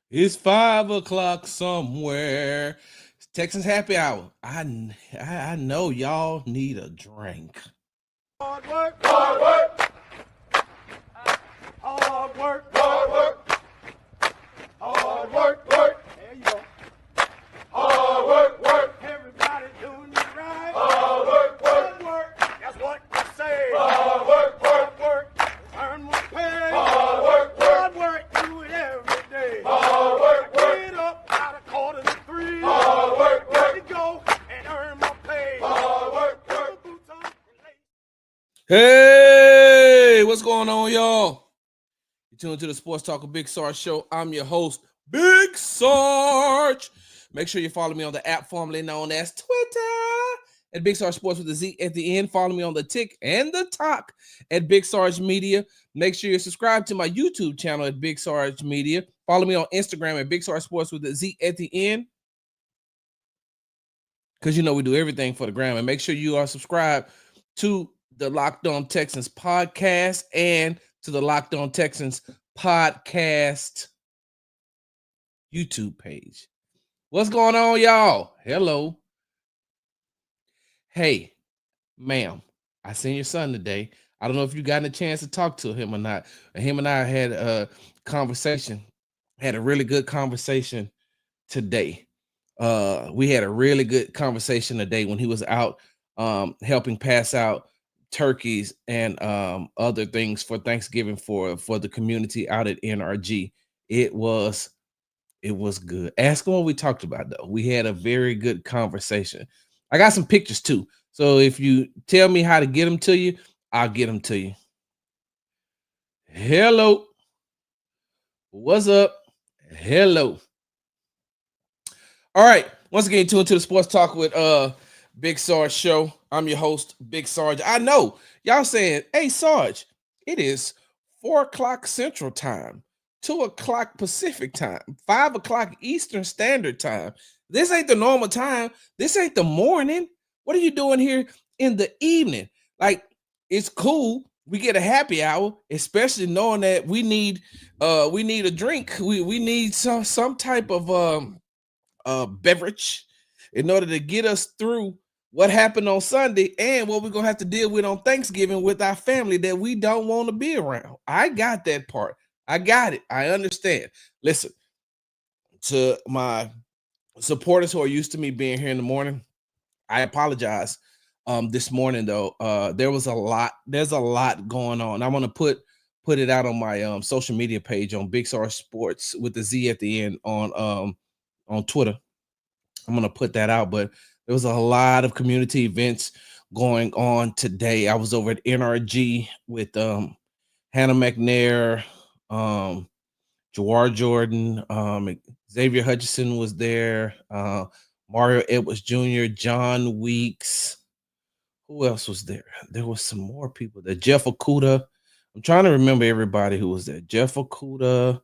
It's 5 o'clock somewhere. It's Texans happy hour. I know y'all need a drink. Hard work, hard work, hard work, hard work, hard work, work. There you go. Hard work, work. Everybody doing it right. Hard work, work, work. That's what I say. Hard work, work, work. Earn my pay. Hard work, work. Hard work. Do it every day. Hard work, work. Get up out of 2:45. Hard work, work. Let me go and earn my pay. Hard work, work. Boots on and lace. Hey, what's going on, y'all? You tuned to the Sports Talk of Big Sarge show. I'm your host, Big Sarge. Make sure you follow me on the app formerly known as Twitter at Big Sarge Sports with a Z at the end. Follow me on the Tick and the Talk at Big Sarge Media. Make sure you subscribe to my YouTube channel at Big Sarge Media. Follow me on Instagram at Big Sarge Sports with a Z at the end. Because you know we do everything for the gram. And make sure you are subscribed to the Locked On Texans podcast and to the Locked On Texans podcast YouTube page. What's going on, y'all? Hello. Hey, ma'am, I seen your son today. I don't know if you got a chance to talk to him or not. Him and I had a conversation, had a really good conversation today. We had a really good conversation today when he was out helping pass out turkeys and other things for Thanksgiving for the community out at NRG. It was good. Ask him what we talked about though. We had a very good conversation. I got some pictures too. So if you tell me how to get them to you, I'll get them to you. Hello. What's up? Hello. All right. Once again, tuned to the Sports Talk with Big Sarge show. I'm your host, Big Sarge. I know y'all saying, hey, Sarge, it is 4 o'clock Central Time, 2 o'clock Pacific Time, 5 o'clock Eastern Standard Time. This ain't the normal time. This ain't the morning. What are you doing here in the evening? Like, it's cool. We get a happy hour, especially knowing that we need a drink. We need some type of beverage in order to get us through what happened on Sunday and what we're gonna have to deal with on Thanksgiving with our family that we don't want to be around. I got that part. I got it. I understand. Listen, to my supporters who are used to me being here in the morning, I apologize. This morning though, there's a lot going on. I want to put it out on my social media page on Big Star Sports with the Z at the end on Twitter. I'm gonna put that out, but there was a lot of community events going on today. I was over at NRG with Hannah McNair, Jawar Jordan, Xavier Hutchinson was there, Mario Edwards Jr., John Weeks. Who else was there? There was some more people there. Jeff Okuda. I'm trying to remember everybody who was there. Jeff Okuda,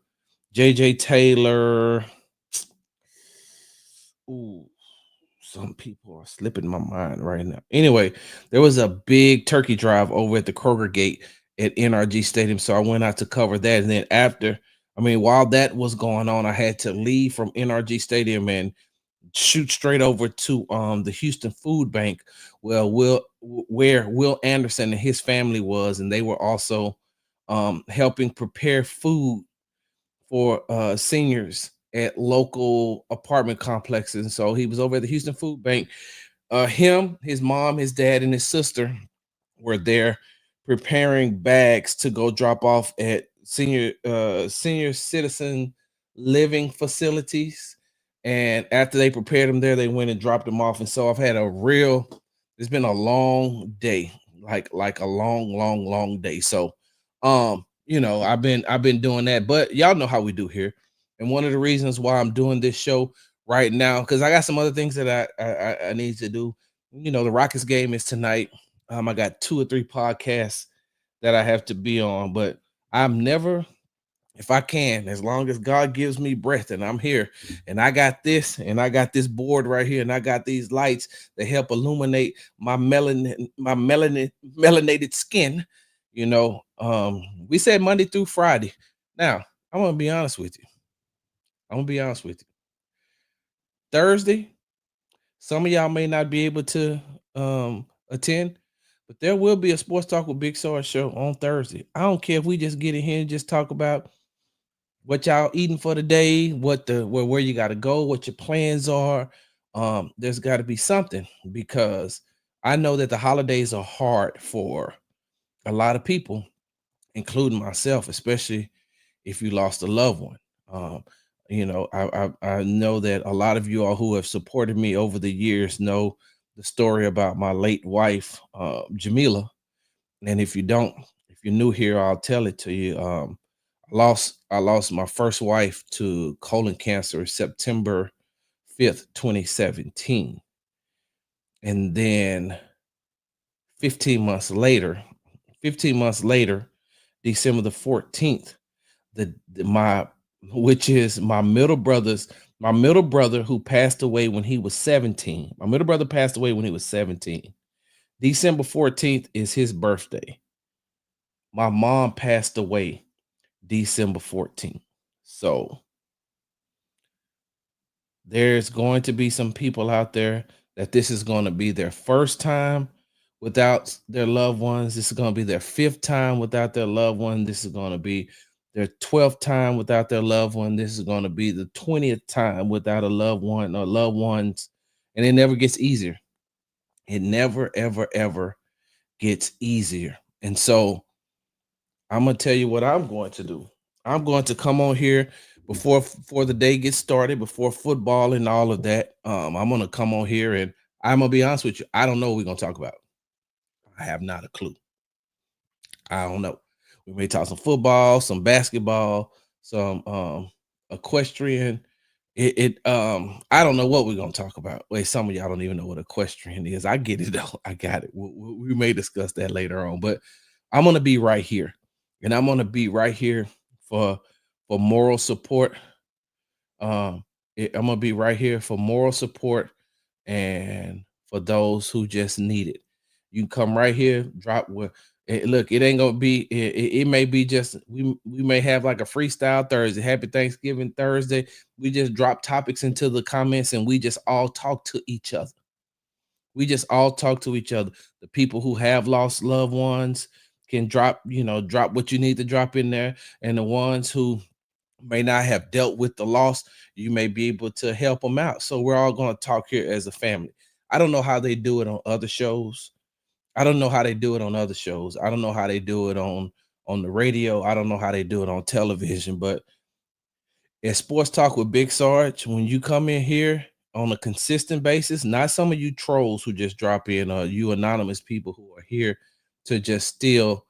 JJ Taylor. Ooh, some people are slipping my mind right now. Anyway, there was a big turkey drive over at the Kroger gate at NRG Stadium. So I went out to cover that. And then while that was going on, I had to leave from NRG Stadium and shoot straight over to the Houston Food Bank, where Will Anderson and his family was, and they were also helping prepare food for seniors at local apartment complexes. And so he was over at the Houston Food Bank. Him, his mom, his dad, and his sister were there preparing bags to go drop off at senior citizen living facilities. And after they prepared them there, they went and dropped them off. And so it's been a long day, like a long day. So I've been doing that, but y'all know how we do here. And one of the reasons why I'm doing this show right now, because I got some other things that I need to do. The Rockets game is tonight. I got 2 or 3 podcasts that I have to be on, but I'm never, if I can, as long as God gives me breath and I'm here and I got this board right here and I got these lights that help illuminate my melanated skin. We said Monday through Friday. Now, I'm going to be honest with you. I'm gonna be honest with you. Thursday, some of y'all may not be able to attend, but there will be a Sports Talk with Big Sarge show on Thursday. I don't care if we just get in here and just talk about what y'all eating for the day, where you got to go, what your plans are. There's got to be something because I know that the holidays are hard for a lot of people, including myself, especially if you lost a loved one. Um, I know that a lot of you all who have supported me over the years know the story about my late wife, Jamila. And if you're new here, I'll tell it to you. I lost my first wife to colon cancer September 5th, 2017. And then 15 months later, 15 months later, December the 14th, my which is my middle brother who passed away when he was 17. My middle brother passed away when he was 17. December 14th is his birthday. My mom passed away December 14th. So there's going to be some people out there that this is going to be their first time without their loved ones. This is going to be their fifth time without their loved one. This is going to be their 12th time without their loved one. This is going to be the 20th time without a loved one or loved ones. And it never gets easier. It never, ever, ever gets easier. And so I'm gonna tell you what I'm going to do. I'm going to come on here before the day gets started, before football and all of that. I'm gonna come on here and I'm gonna be honest with you. I don't know what we're gonna talk about. I have not a clue. I don't know. We may talk some football, some basketball, some equestrian. I don't know what we're gonna talk about. Wait, some of y'all don't even know what equestrian is. I get it though. I got it. We may discuss that later on, but I'm gonna be right here, and I'm gonna be right here for moral support. I'm gonna be right here for moral support and for those who just need it. You can come right here, drop where. Look, it ain't gonna be. It may be just we may have like a freestyle Thursday, Happy Thanksgiving Thursday. We just drop topics into the comments and we just all talk to each other. We just all talk to each other. The people who have lost loved ones can drop what you need to drop in there, and the ones who may not have dealt with the loss, you may be able to help them out. So we're all going to talk here as a family. I don't know how they do it on other shows. I don't know how they do it on other shows. I don't know how they do it on the radio. I don't know how they do it on television, but at Sports Talk with Big Sarge, when you come in here on a consistent basis, not some of you trolls who just drop in, or you anonymous people who are here to just steal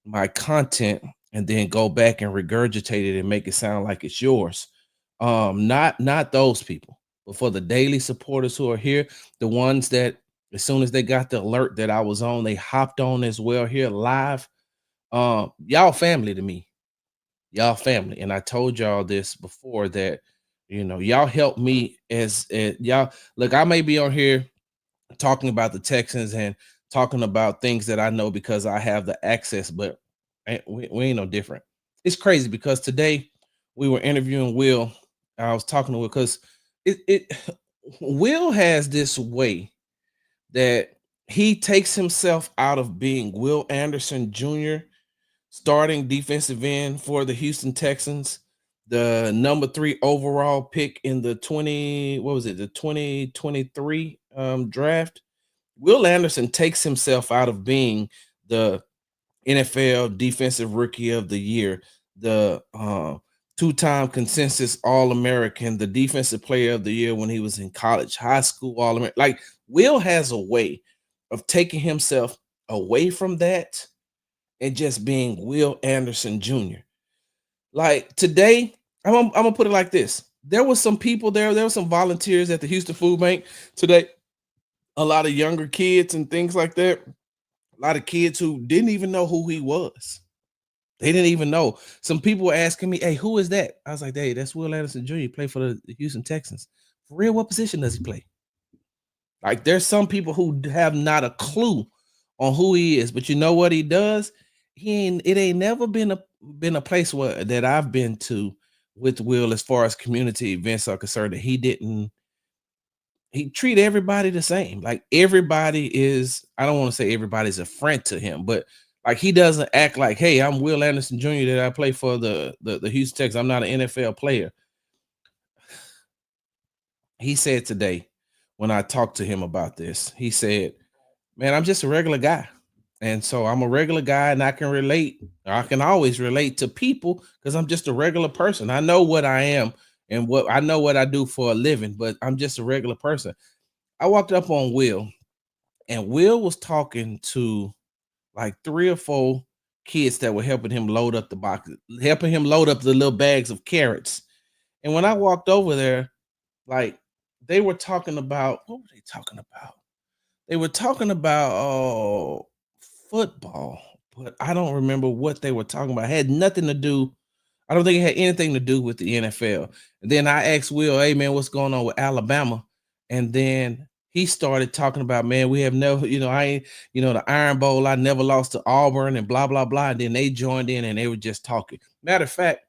my content and then go back and regurgitate it and make it sound like it's yours. Not those people, but for the daily supporters who are here, the ones that as soon as they got the alert that I was on, they hopped on as well here live. Y'all family to me. Y'all family. And I told y'all this before that, y'all help me as y'all look, I may be on here talking about the Texans and talking about things that I know because I have the access, but we ain't no different. It's crazy because today we were interviewing Will. I was talking to Will because it Will has this way that he takes himself out of being Will Anderson Jr., starting defensive end for the Houston Texans, the number 3 overall pick in the 2023 draft. Will Anderson takes himself out of being the NFL Defensive Rookie of the Year, the two-time consensus All-American, the Defensive Player of the Year when he was in college, high school All-American. Like, Will has a way of taking himself away from that and just being Will Anderson Jr. Like today, I'm gonna put it like this. There was some people there. There were some volunteers at the Houston Food Bank today. A lot of younger kids and things like that. A lot of kids who didn't even know who he was. They didn't even know. Some people were asking me, "Hey, who is that?" I was like, "Hey, that's Will Anderson Jr. He played for the Houston Texans. For real, what position does he play?" Like, there's some people who have not a clue on who he is, but you know what he does? It ain't never been a place that I've been to with Will as far as community events are concerned, that he treat everybody the same. Like everybody is, I don't want to say everybody's a friend to him, but like he doesn't act like, hey, I'm Will Anderson Jr. that I play for the Houston Texans. I'm not an NFL player. He said today when I talked to him about this, he said, man, I'm just a regular guy. And so I'm a regular guy and I can relate. I can always relate to people because I'm just a regular person. I know what I am and what I know what I do for a living, but I'm just a regular person. I walked up on Will and Will was talking to like 3 or 4 kids that were helping him load up the box, helping him load up the little bags of carrots. And when I walked over there, like they were talking about, what were they talking about? They were talking about football, but I don't remember what they were talking about. It had nothing to do. I don't think it had anything to do with the NFL. And then I asked Will, hey man, what's going on with Alabama? And then he started talking about, man, we have never, I ain't, the Iron Bowl, I never lost to Auburn and blah, blah, blah. And then they joined in and they were just talking. Matter of fact,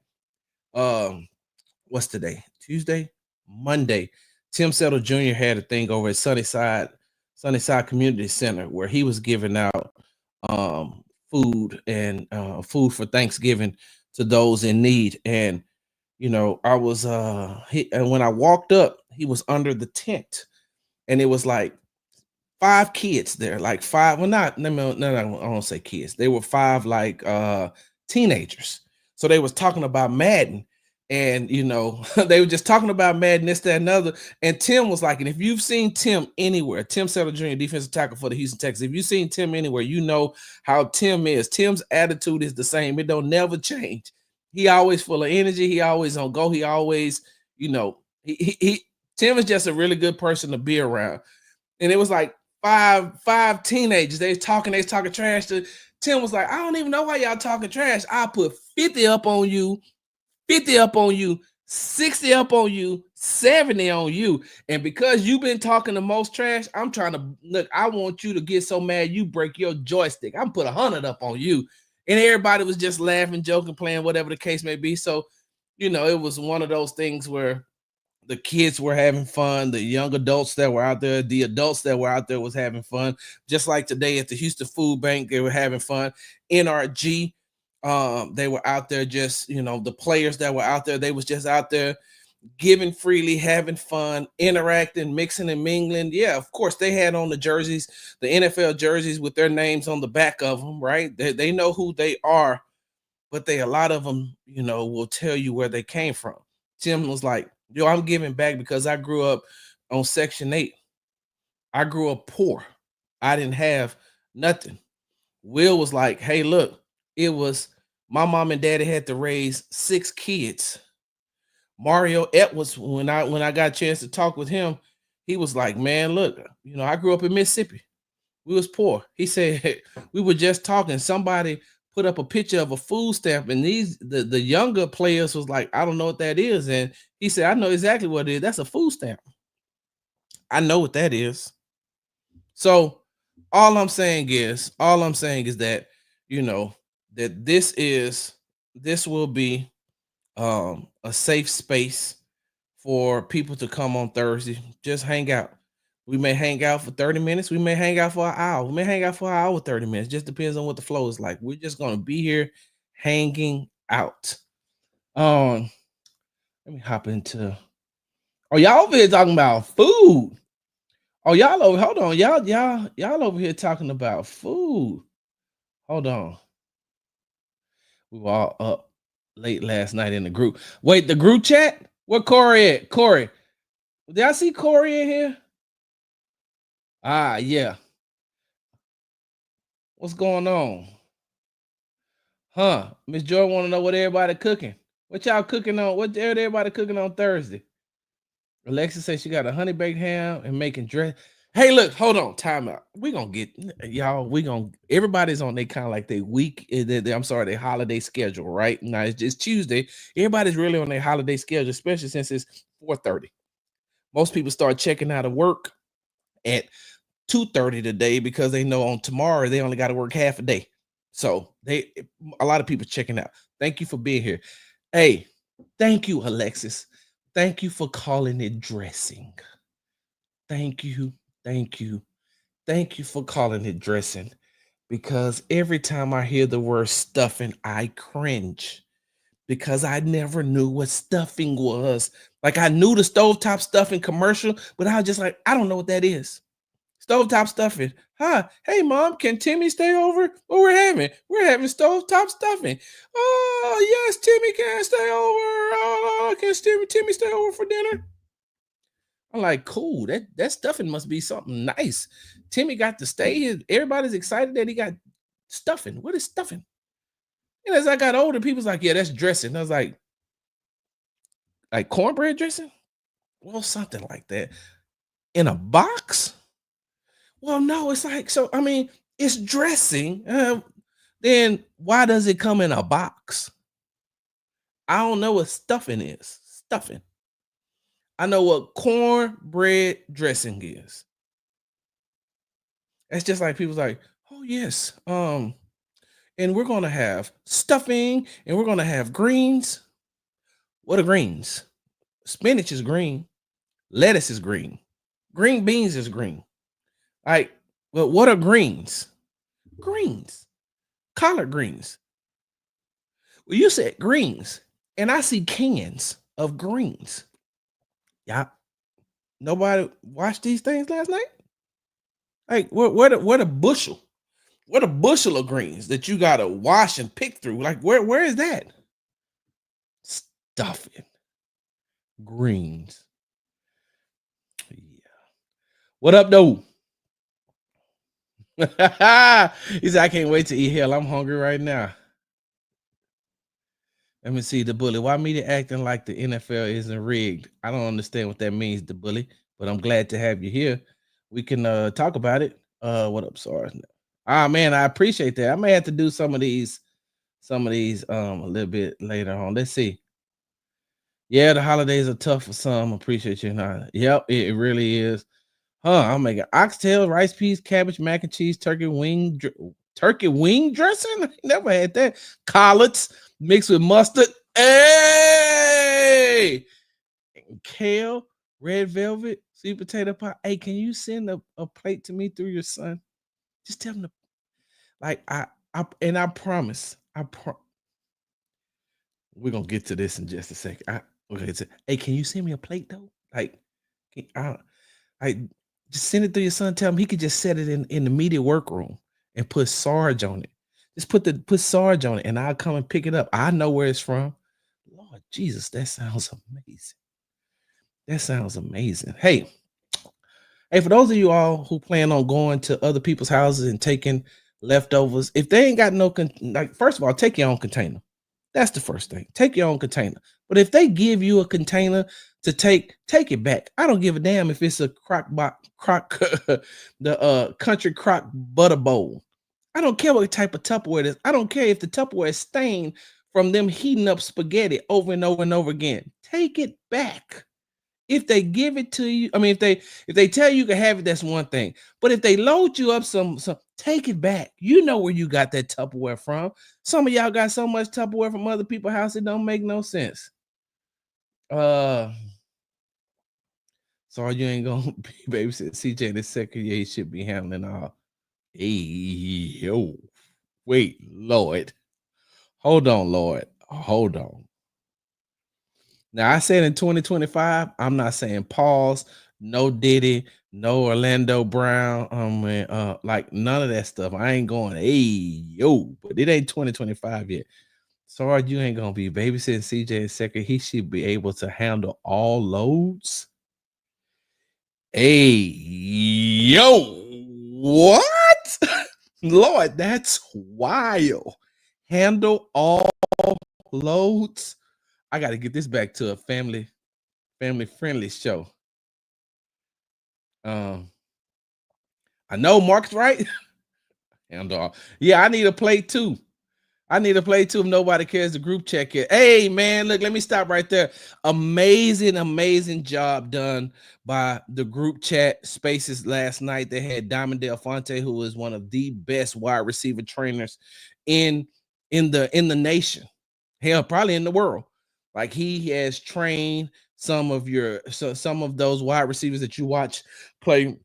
what's today? Tuesday? Monday. Tim Settle Jr. had a thing over at Sunnyside Community Center where he was giving out food and food for Thanksgiving to those in need. And I was and when I walked up, he was under the tent, and it was like 5 kids there, like 5. Well, not no, I don't say kids. They were 5 like teenagers. So they was talking about Madden, and they were just talking about Madden, this, that, and other. And Tim was like, and if you've seen Tim anywhere, Tim Settle Jr., defensive tackle for the Houston Texans, if you've seen Tim anywhere, you know how Tim is. Tim's attitude is the same. It don't never change. He always full of energy. He always on go. He always, he Tim is just a really good person to be around. And it was like five teenagers. They talking trash to Tim. Was like, I don't even know why y'all talking trash. I put 50 up on you, 50 up on you, 60 up on you, 70 on you. And because you've been talking the most trash, I'm trying to look. I want you to get so mad you break your joystick. I'm put 100 up on you. And everybody was just laughing, joking, playing, whatever the case may be. So, it was one of those things where the kids were having fun, the young adults that were out there, the adults that were out there was having fun. Just like today at the Houston Food Bank, they were having fun. NRG, they were out there just, the players that were out there, they was just out there giving freely, having fun, interacting, mixing and mingling. Yeah, of course, they had on the jerseys, the NFL jerseys with their names on the back of them, right? They know who they are, but a lot of them, will tell you where they came from. Tim was like, yo, I'm giving back because I grew up on Section 8. I grew up poor. I didn't have nothing. Will was like, hey, look, it was my mom and daddy had to raise 6 kids. Mario Edwards, when I got a chance to talk with him, he was like, man, look, I grew up in Mississippi. We was poor. He said, we were just talking. Somebody put up a picture of a food stamp, and the younger players was like, I don't know what that is. And he said, I know exactly what it is. That's a food stamp. I know what that is. So all I'm saying is that, that this will be a safe space for people to come on Thursday, just hang out. We may hang out for 30 minutes. We may hang out for an hour. We may hang out for an hour, 30 minutes. Just depends on what the flow is like. We're just going to be here hanging out. Let me hop into. Oh, y'all over here talking about food. Oh, hold on. Y'all over here talking about food. Hold on. We were all up late last night in the group. Wait, the group chat? Where Corey at? Corey. Did I see Corey in here? Ah, yeah. What's going on? Huh? Miss Joy want to know what everybody cooking. What y'all cooking on? What everybody cooking on Thursday? Alexa says she got a honey baked ham and making dress. Hey, look, hold on, time out. We gonna get y'all. Everybody's on they kind of like their week. Their holiday schedule, right? Now it's just Tuesday. Everybody's really on their holiday schedule, especially since it's 4:30. Most people start checking out of work at 2:30 today because they know on tomorrow they only got to work half a day. So a lot of people checking out. Thank you for being here. Hey, Thank you, Alexis. Thank you for calling it dressing. Thank you. Thank you. Thank you for calling it dressing because every time I hear the word stuffing, I cringe because I never knew what stuffing was. Like I knew the stovetop stuffing commercial, but I was just like, I don't know what that is. Stovetop stuffing. Huh? Hey, mom, can Timmy stay over? What we're having? We're having stovetop stuffing. Oh, yes, Timmy can stay over. Oh, can Timmy stay over for dinner? I'm like, cool. That stuffing must be something nice. Timmy got to stay. Everybody's excited that he got stuffing. What is stuffing? And as I got older, people's like, yeah, that's dressing. I was like cornbread dressing? Well, something like that. In a box? Well, no, it's like, so I mean, it's dressing. Then why does it come in a box? I don't know what stuffing is. Stuffing. I know what cornbread dressing is. It's just like people's like, oh yes, and we're gonna have stuffing, and we're gonna have greens. What are greens? Spinach is green. Lettuce is green. Green beans is green. Like, well, what are greens? Greens, collard greens. Well, you said greens, and I see cans of greens. Yeah, nobody watched these things last night. Like, what a bushel? What a bushel of greens that you gotta wash and pick through. Like, where is that? Stuffing greens. Yeah. What up, though? He said, I can't wait to eat hell. I'm hungry right now. Let me see the bully. Why media acting like the NFL isn't rigged? I don't understand what that means, the bully, but I'm glad to have you here. We can talk about it. What up, Sarge? Ah man, I appreciate that. I may have to do some of these a little bit later on. Let's see. Yeah, the holidays are tough for some. Appreciate you. Nah, yep, it really is. Huh? I'm making oxtail, rice peas, cabbage, mac and cheese, turkey wing dressing. I never had that. Collards mixed with mustard. Hey, kale, red velvet, sweet potato pie. Hey, can you send a plate to me through your son? Just tell him to like I promise. We're gonna get to this in just a second. Okay, so, hey, can you send me a plate though? Like, I just send it to your son. Tell him he could just set it in the media workroom and put Sarge on it. Just put Sarge on it, and I'll come and pick it up. I know where it's from. Lord Jesus, that sounds amazing. That sounds amazing. Hey, for those of you all who plan on going to other people's houses and taking leftovers, if they ain't got no like, first of all, take your own container. That's the first thing. Take your own container. But if they give you a container to take it back. I don't give a damn if it's a the country crock butter bowl. I don't care what type of Tupperware it is. I don't care if the Tupperware is stained from them heating up spaghetti over and over and over again. Take it back. If they give it to you, I mean, if they tell you can have it, that's one thing. But if they load you up some, take it back. You know where you got that Tupperware from. Some of y'all got so much Tupperware from other people's house, it don't make no sense. So you ain't gonna be babysit CJ in the second year. He should be handling all. Hey, yo, wait, Lord, hold on, Lord, hold on. Now I said in 2025, I'm not saying pause, no Diddy, no Orlando Brown, like none of that stuff. I ain't going, hey, yo, but it ain't 2025 yet. Sorry, you ain't gonna be babysitting CJ in second. He should be able to handle all loads. Hey, yo, what? Lord, that's wild. Handle all loads. I got to get this back to a family friendly show. I know Mark's right. Handle all. Yeah, I need a plate too. I need to play too if nobody cares the group check it. Hey man, look, let me stop right there. Amazing job done by the group chat spaces last night. They had Diamond Delfonte, who is one of the best wide receiver trainers in the nation. Hell, probably in the world. Like he has trained some of those wide receivers that you watch play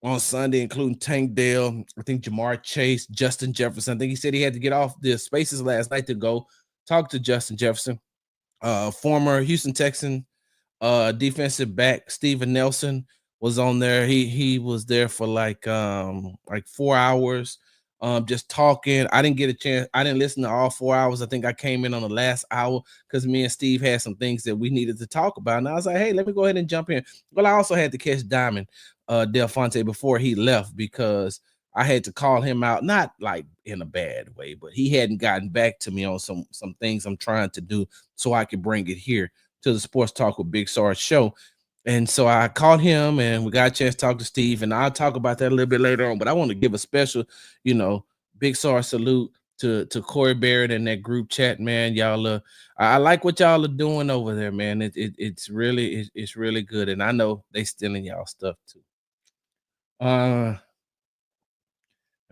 on Sunday, including Tank Dell, I think Jamar Chase, Justin Jefferson. I think he said he had to get off the spaces last night to go talk to Justin Jefferson, former Houston Texan defensive back Steven Nelson was on there. He was there for like 4 hours, just talking. I didn't get a chance. I didn't listen to all 4 hours. I think I came in on the last hour because me and Steve had some things that we needed to talk about. And I was like, hey, let me go ahead and jump in. Well, I also had to catch Diamond Del Fonte before he left because I had to call him out, not like in a bad way, but he hadn't gotten back to me on some things I'm trying to do so I could bring it here to the Sports Talk with Big Sarge show. And so I called him and we got a chance to talk to Steve, and I'll talk about that a little bit later on. But I want to give a special, Big Sarge salute to Corey Barrett and that group chat, man. Y'all I like what y'all are doing over there, man. It's really good. And I know they stealing y'all stuff too. Let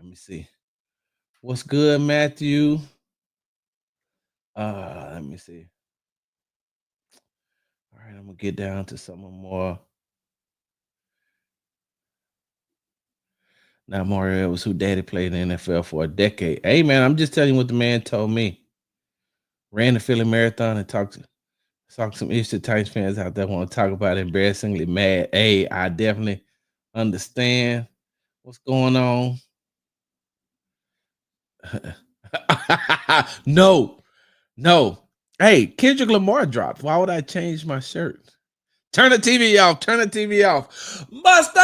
me see. What's good, Matthew? Let me see. All right, I'm gonna get down to some more. Now Mario was who daddy played in the NFL for a decade. Hey man, I'm just telling you what the man told me. Ran the Philly Marathon and talked to some Eastern Titans fans out there want to talk about embarrassingly mad. Hey, I definitely understand what's going on. No. Hey, Kendrick Lamar dropped. Why would I change my shirt? Turn the TV off. Turn the TV off. Mustard!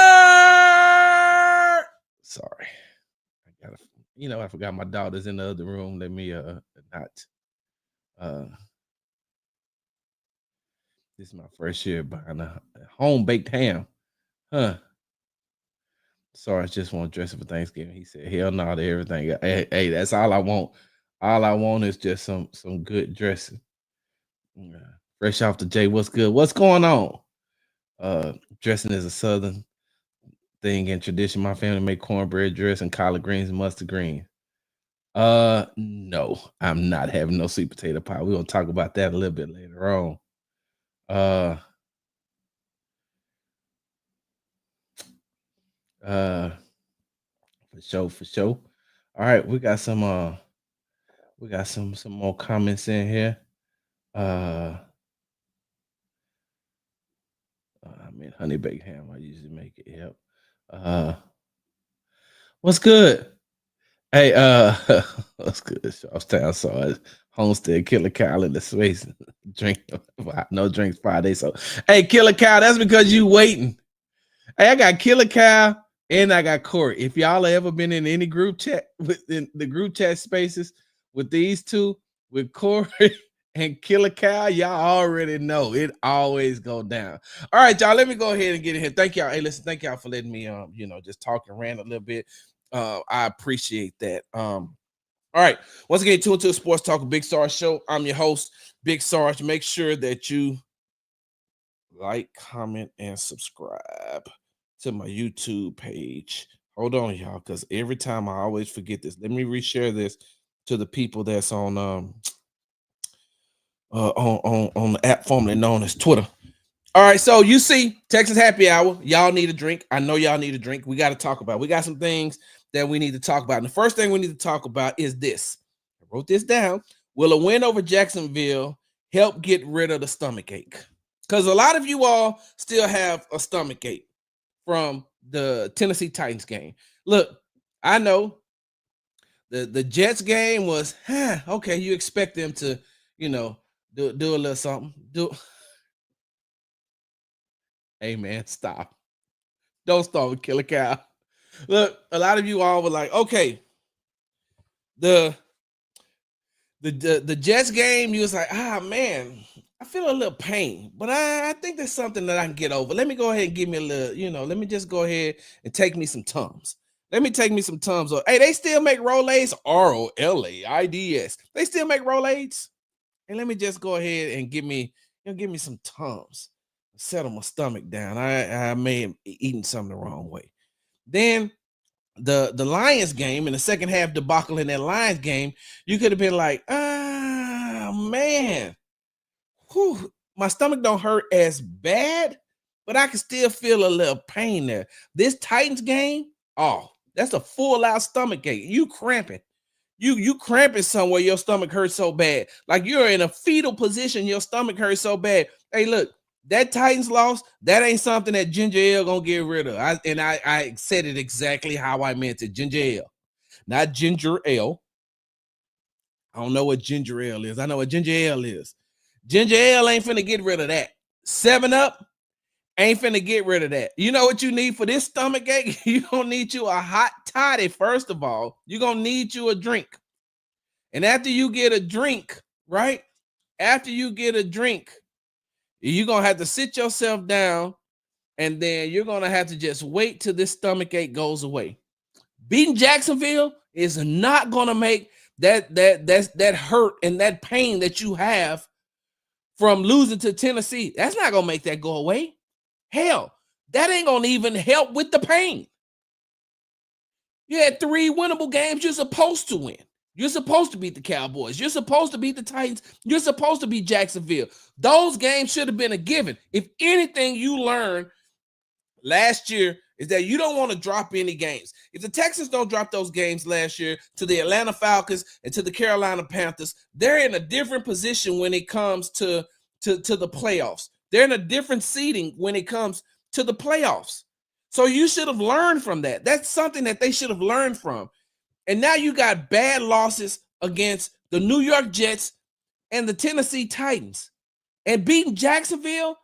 Sorry. I forgot my daughter's in the other room. Let me not. This is my first year buying a home baked ham. Huh. Sorry, I just want to dress it for Thanksgiving. He said, hell no to everything. Hey, that's all I want. All I want is just some good dressing. Fresh off the J, what's good? What's going on? Dressing is a Southern thing and tradition. My family make cornbread dressing, collard greens, and mustard greens. No, I'm not having no sweet potato pie. We're gonna talk about that a little bit later on. For sure. All right, we got some more comments in here. I mean, honey baked ham. I usually make it. Yep. What's good? Hey, what's good? Charlestown Sarge, Homestead, Killer Kyle in the space. Drink no drinks Friday. So, hey, Killer Kyle, that's because you waiting. Hey, I got Killer Kyle and I got Corey. If y'all have ever been in any group chat within the group chat spaces with these two, with Corey and Killer Kyle, y'all already know it always go down. All right, y'all, let me go ahead and get in here. Thank y'all. Hey, listen, thank y'all for letting me just talk and rant a little bit. I appreciate that. All right, once again, tune to Sports Talk with Big Sarge show. I'm your host, Big Sarge. Make sure that you like, comment, and subscribe to my YouTube page. Hold on, y'all, because every time I always forget this. Let me reshare this to the people that's on the app formerly known as Twitter. All right, so you see, Texas Happy Hour. Y'all need a drink. I know y'all need a drink. We got to talk about. We got some things that we need to talk about. And the first thing we need to talk about is this. I wrote this down. Will a win over Jacksonville help get rid of the stomach ache? Because a lot of you all still have a stomach ache from the Tennessee Titans game. Look, I know the Jets game was, okay, you expect them to, do a little something. Hey, man, stop. Don't start with Killer Cow. Look, a lot of you all were like, okay, the Jets game, you was like, man, I feel a little pain, but I think there's something that I can get over. Let me go ahead and give me a little, let me just go ahead and take me some Tums. Let me take me some Tums. Hey, they still make Rolaids, Rolaids. They still make Rolaids. And let me just go ahead and give me some Tums. Settle my stomach down. I may have eaten something the wrong way. Then the Lions game in the second half debacle in that Lions game, you could have been like, man. my stomach don't hurt as bad, but I can still feel a little pain there. This Titans game, oh, that's a full out stomach ache. You cramping. You cramping somewhere, your stomach hurts so bad. Like you're in a fetal position, your stomach hurts so bad. Hey, look, that Titans loss, that ain't something that ginger ale gonna get rid of. I said it exactly how I meant it. Ginger ale, not ginger ale. I don't know what ginger ale is. I know what ginger ale is. Ginger ale ain't finna get rid of that. 7-Up ain't finna get rid of that. You know what you need for this stomach ache? You gonna need you a hot toddy, first of all. You're gonna need you a drink. And after you get a drink, right? After you get a drink, you're gonna have to sit yourself down, and then you're gonna have to just wait till this stomach ache goes away. Beating Jacksonville is not gonna make that hurt and that pain that you have from losing to Tennessee. That's not gonna make that go away. Hell, that ain't gonna even help with the pain. You had 3 winnable games. You're supposed to win. You're supposed to beat the Cowboys. You're supposed to beat the Titans. You're supposed to beat Jacksonville. Those games should have been a given. If anything you learned last year is that you don't want to drop any games. If the Texans don't drop those games last year to the Atlanta Falcons and to the Carolina Panthers, they're in a different position when it comes to the playoffs. They're in a different seating when it comes to the playoffs. So you should have learned from that. That's something that they should have learned from. And now you got bad losses against the New York Jets and the Tennessee Titans. And beating Jacksonville,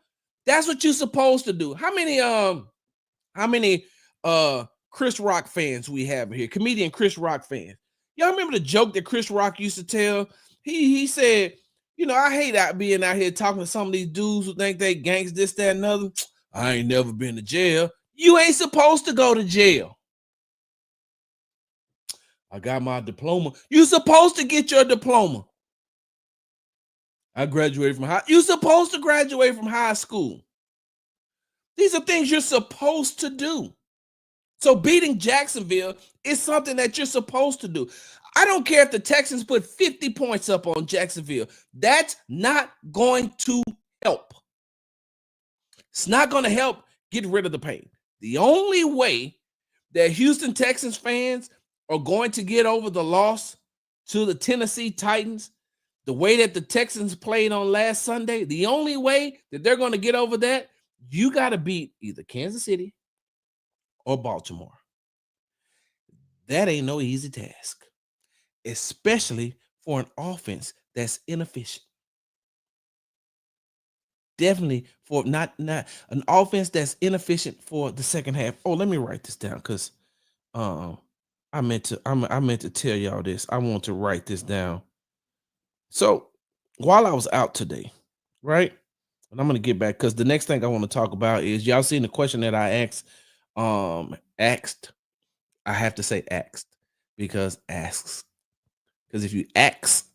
that's what you're supposed to do. How many Chris Rock fans we have here? Comedian Chris Rock fans. Y'all remember the joke that Chris Rock used to tell? He said, you know, I hate being out here talking to some of these dudes who think they gangs, this, that, and other. I ain't never been to jail. You ain't supposed to go to jail. I got my diploma. You're supposed to get your diploma. I graduated from you're supposed to graduate from high school. These are things you're supposed to do. So beating Jacksonville is something that you're supposed to do. I don't care if the Texans put 50 points up on Jacksonville. That's not going to help. It's not going to help get rid of the pain. The only way that Houston Texans fans are going to get over the loss to the Tennessee Titans, the way that the Texans played on last Sunday, the only way that they're going to get over that, you got to beat either Kansas City or Baltimore. That ain't no easy task, especially for an offense that's inefficient. Definitely for not an offense that's inefficient for the second half. Oh, let me write this down because I meant to tell y'all this. I want to write this down. So while I was out today, right? And I'm gonna get back because the next thing I want to talk about is y'all seen the question that I asked. I have to say asked because asks. Because if you ask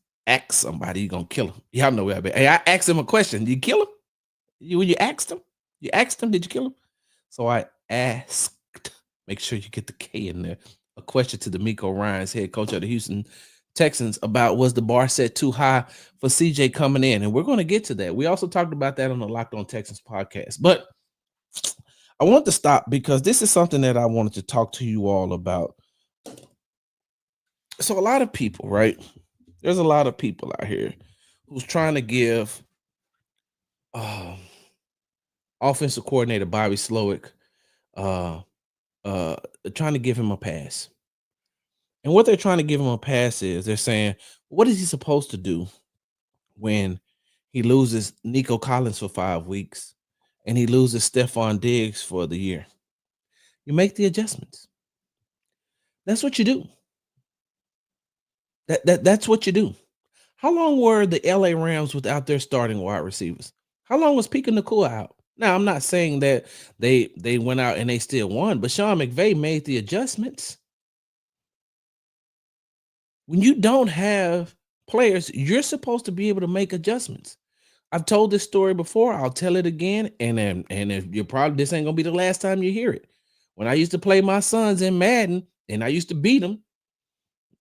somebody, you're gonna kill him. Y'all know where I be. Hey, I asked him a question. Did you kill him? When you asked him, did you kill him? So I asked, make sure you get the K in there, a question to D'Amico Ryans, head coach of the Houston Texans, about was the bar set too high for CJ coming in? And we're going to get to that. We also talked about that on the Locked On Texans podcast. But I want to stop because this is something that I wanted to talk to you all about. So a lot of people, right? There's a lot of people out here who's trying to give offensive coordinator Bobby Slowick trying to give him a pass. And what they're trying to give him a pass is they're saying, what is he supposed to do when he loses Nico Collins for 5 weeks and he loses Stephon Diggs for the year? You make the adjustments. That's what you do. That's what you do. How long were the LA Rams without their starting wide receivers? How long was Puka Nacua out? Now, I'm not saying that they went out and they still won, but Sean McVay made the adjustments. When you don't have players, you're supposed to be able to make adjustments. I've told this story before. I'll tell it again. And if you're probably, this ain't going to be the last time you hear it. When I used to play my sons in Madden and I used to beat them,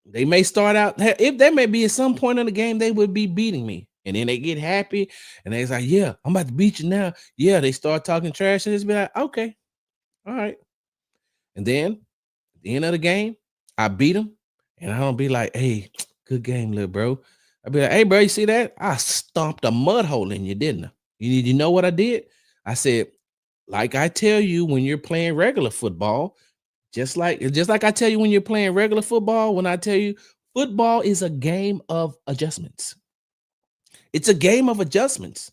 they may start out, if there may be at some point in the game, they would be beating me. And then they get happy and they's like, yeah, I'm about to beat you now. Yeah, they start talking trash and it's be like, okay, all right. And then at the end of the game, I beat them and I don't be like, hey, good game, little bro. I be like, hey, bro, you see that? I stomped a mud hole in you, didn't I? You know what I did? I said, like I tell you when you're playing regular football, just like I tell you when you're playing regular football, when I tell you football is a game of adjustments. It's a game of adjustments.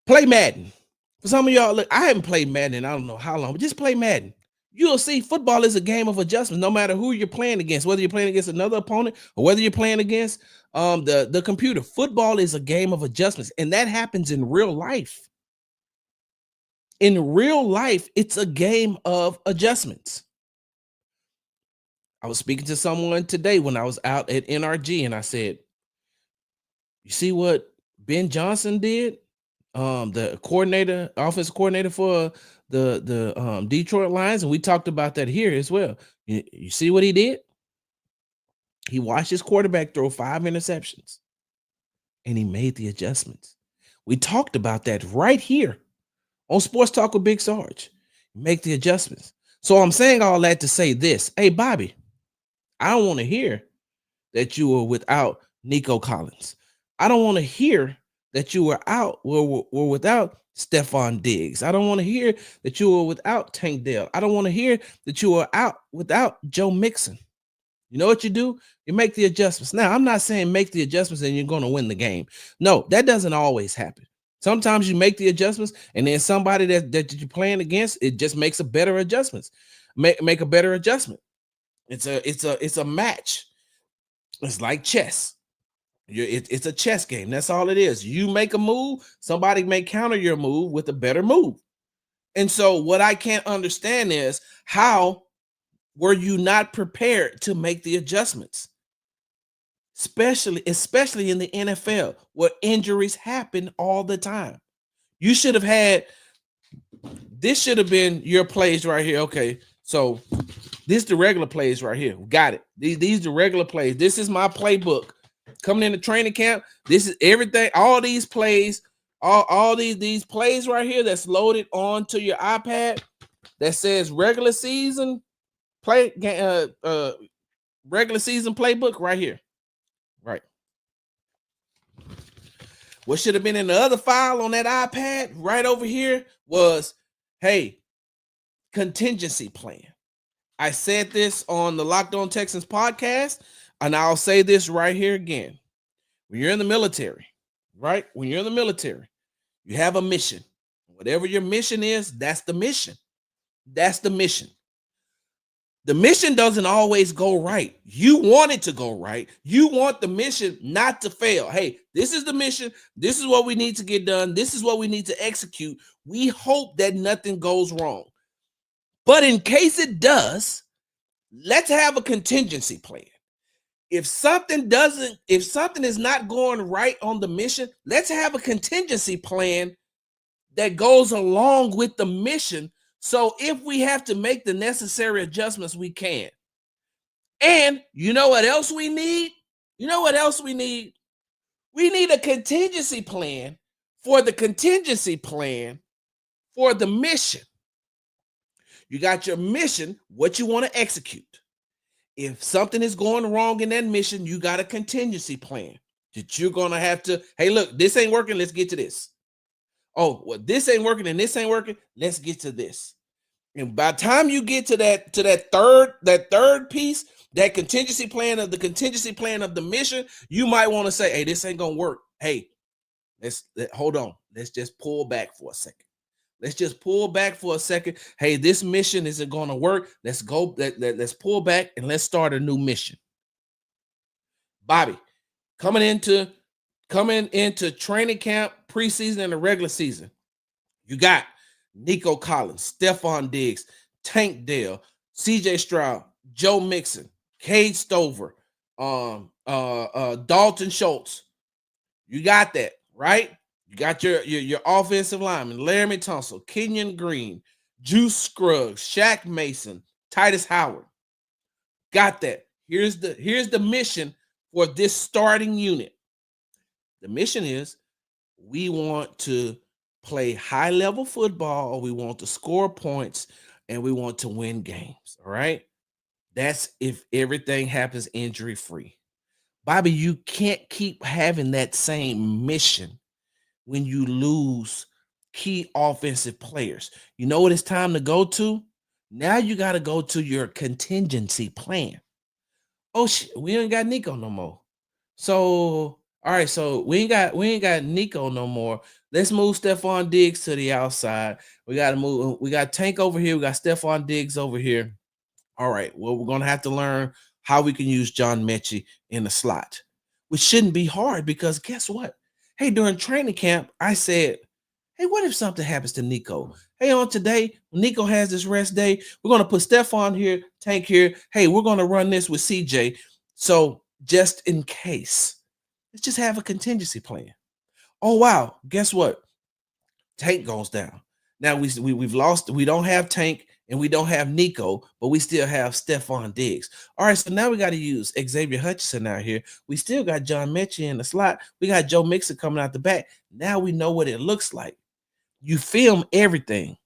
Play Madden. For some of y'all, look, I haven't played Madden in I don't know how long, but just play Madden. You'll see football is a game of adjustments, no matter who you're playing against, whether you're playing against another opponent or whether you're playing against the computer. Football is a game of adjustments, and that happens in real life. In real life, it's a game of adjustments. I was speaking to someone today when I was out at NRG, and I said, you see what Ben Johnson did? The coordinator, offensive coordinator for the Detroit Lions, and we talked about that here as well. You see what he did? He watched his quarterback throw 5 interceptions, and he made the adjustments. We talked about that right here on Sports Talk with Big Sarge. Make the adjustments. So I'm saying all that to say this. Hey, Bobby, I don't want to hear that you were without Nico Collins. I don't want to hear that you were without Stephon Diggs. I don't want to hear that you were without Tank Dell. I don't want to hear that you were out without Joe Mixon. You know what you do? You make the adjustments. Now, I'm not saying make the adjustments and you're going to win the game. No, that doesn't always happen. Sometimes you make the adjustments, and then somebody that you're playing against, it just makes a better adjustments. Make a better adjustment. It's a match. It's like chess. It's a chess game. That's all it is. You make a move, somebody may counter your move with a better move. And so what I can't understand is how were you not prepared to make the adjustments? Especially in the NFL where injuries happen all the time. You should have had, this should have been your plays right here. Okay, so this is the regular plays right here. Got it. These the regular plays. This is my playbook. Coming into training camp, this is everything, all these plays, all these plays right here that's loaded onto your iPad that says regular season regular season playbook right here. Right. What should have been in the other file on that iPad right over here was, hey, contingency plan. I said this on the Locked On Texans podcast, and I'll say this right here again. When you're in the military, right? When you're in the military, you have a mission. Whatever your mission is, that's the mission. That's the mission. The mission doesn't always go right. You want it to go right. You want the mission not to fail. Hey, this is the mission. This is what we need to get done. This is what we need to execute. We hope that nothing goes wrong. But in case it does, let's have a contingency plan. If something is not going right on the mission, let's have a contingency plan that goes along with the mission. So if we have to make the necessary adjustments, we can. And you know what else we need? You know what else we need? We need a contingency plan for the contingency plan for the mission. You got your mission, what you want to execute. If something is going wrong in that mission, you got a contingency plan that you're going to have to, hey, look, this ain't working. Let's get to this. Oh, well, this ain't working and this ain't working. Let's get to this. And by the time you get to that third piece, that contingency plan of the mission, you might want to say, hey, this ain't going to work. Hey, hold on. Let's just pull back for a second. Let's just pull back for a second. Hey, this mission isn't going to work. Let's go. Let's pull back and let's start a new mission. Bobby, coming into training camp, preseason, and the regular season, you got Nico Collins, Stephon Diggs, Tank Dell, CJ Stroud, Joe Mixon, Cade Stover, Dalton Schultz. You got that, right? You got your offensive linemen, Laramie Tunsil, Kenyon Green, Juice Scruggs, Shaq Mason, Titus Howard. Got that. Here's the mission for this starting unit. The mission is we want to play high level football, we want to score points, and we want to win games. All right. That's if everything happens injury free. Bobby, you can't keep having that same mission when you lose key offensive players. You know what it's time to go to? Now you got to go to your contingency plan. Oh shit, we ain't got Nico no more. So all right, so we ain't got Nico no more. Let's move Stephon Diggs to the outside. We got to move. We got Tank over here. We got Stephon Diggs over here. All right. Well, we're gonna have to learn how we can use John Mechie in the slot, which shouldn't be hard because guess what? Hey, during training camp, I said, "Hey, what if something happens to Nico? Hey, on today, when Nico has this rest day, we're gonna put Stephon here, Tank here. Hey, we're gonna run this with CJ. So just in case, let's just have a contingency plan. Oh wow, guess what? Tank goes down. Now we've lost. We don't have Tank and we don't have Nico, but we still have Stephon Diggs. All right, so now we got to use Xavier Hutchinson out here. We still got John Mechie in the slot. We got Joe Mixon coming out the back. Now we know what it looks like. You film everything.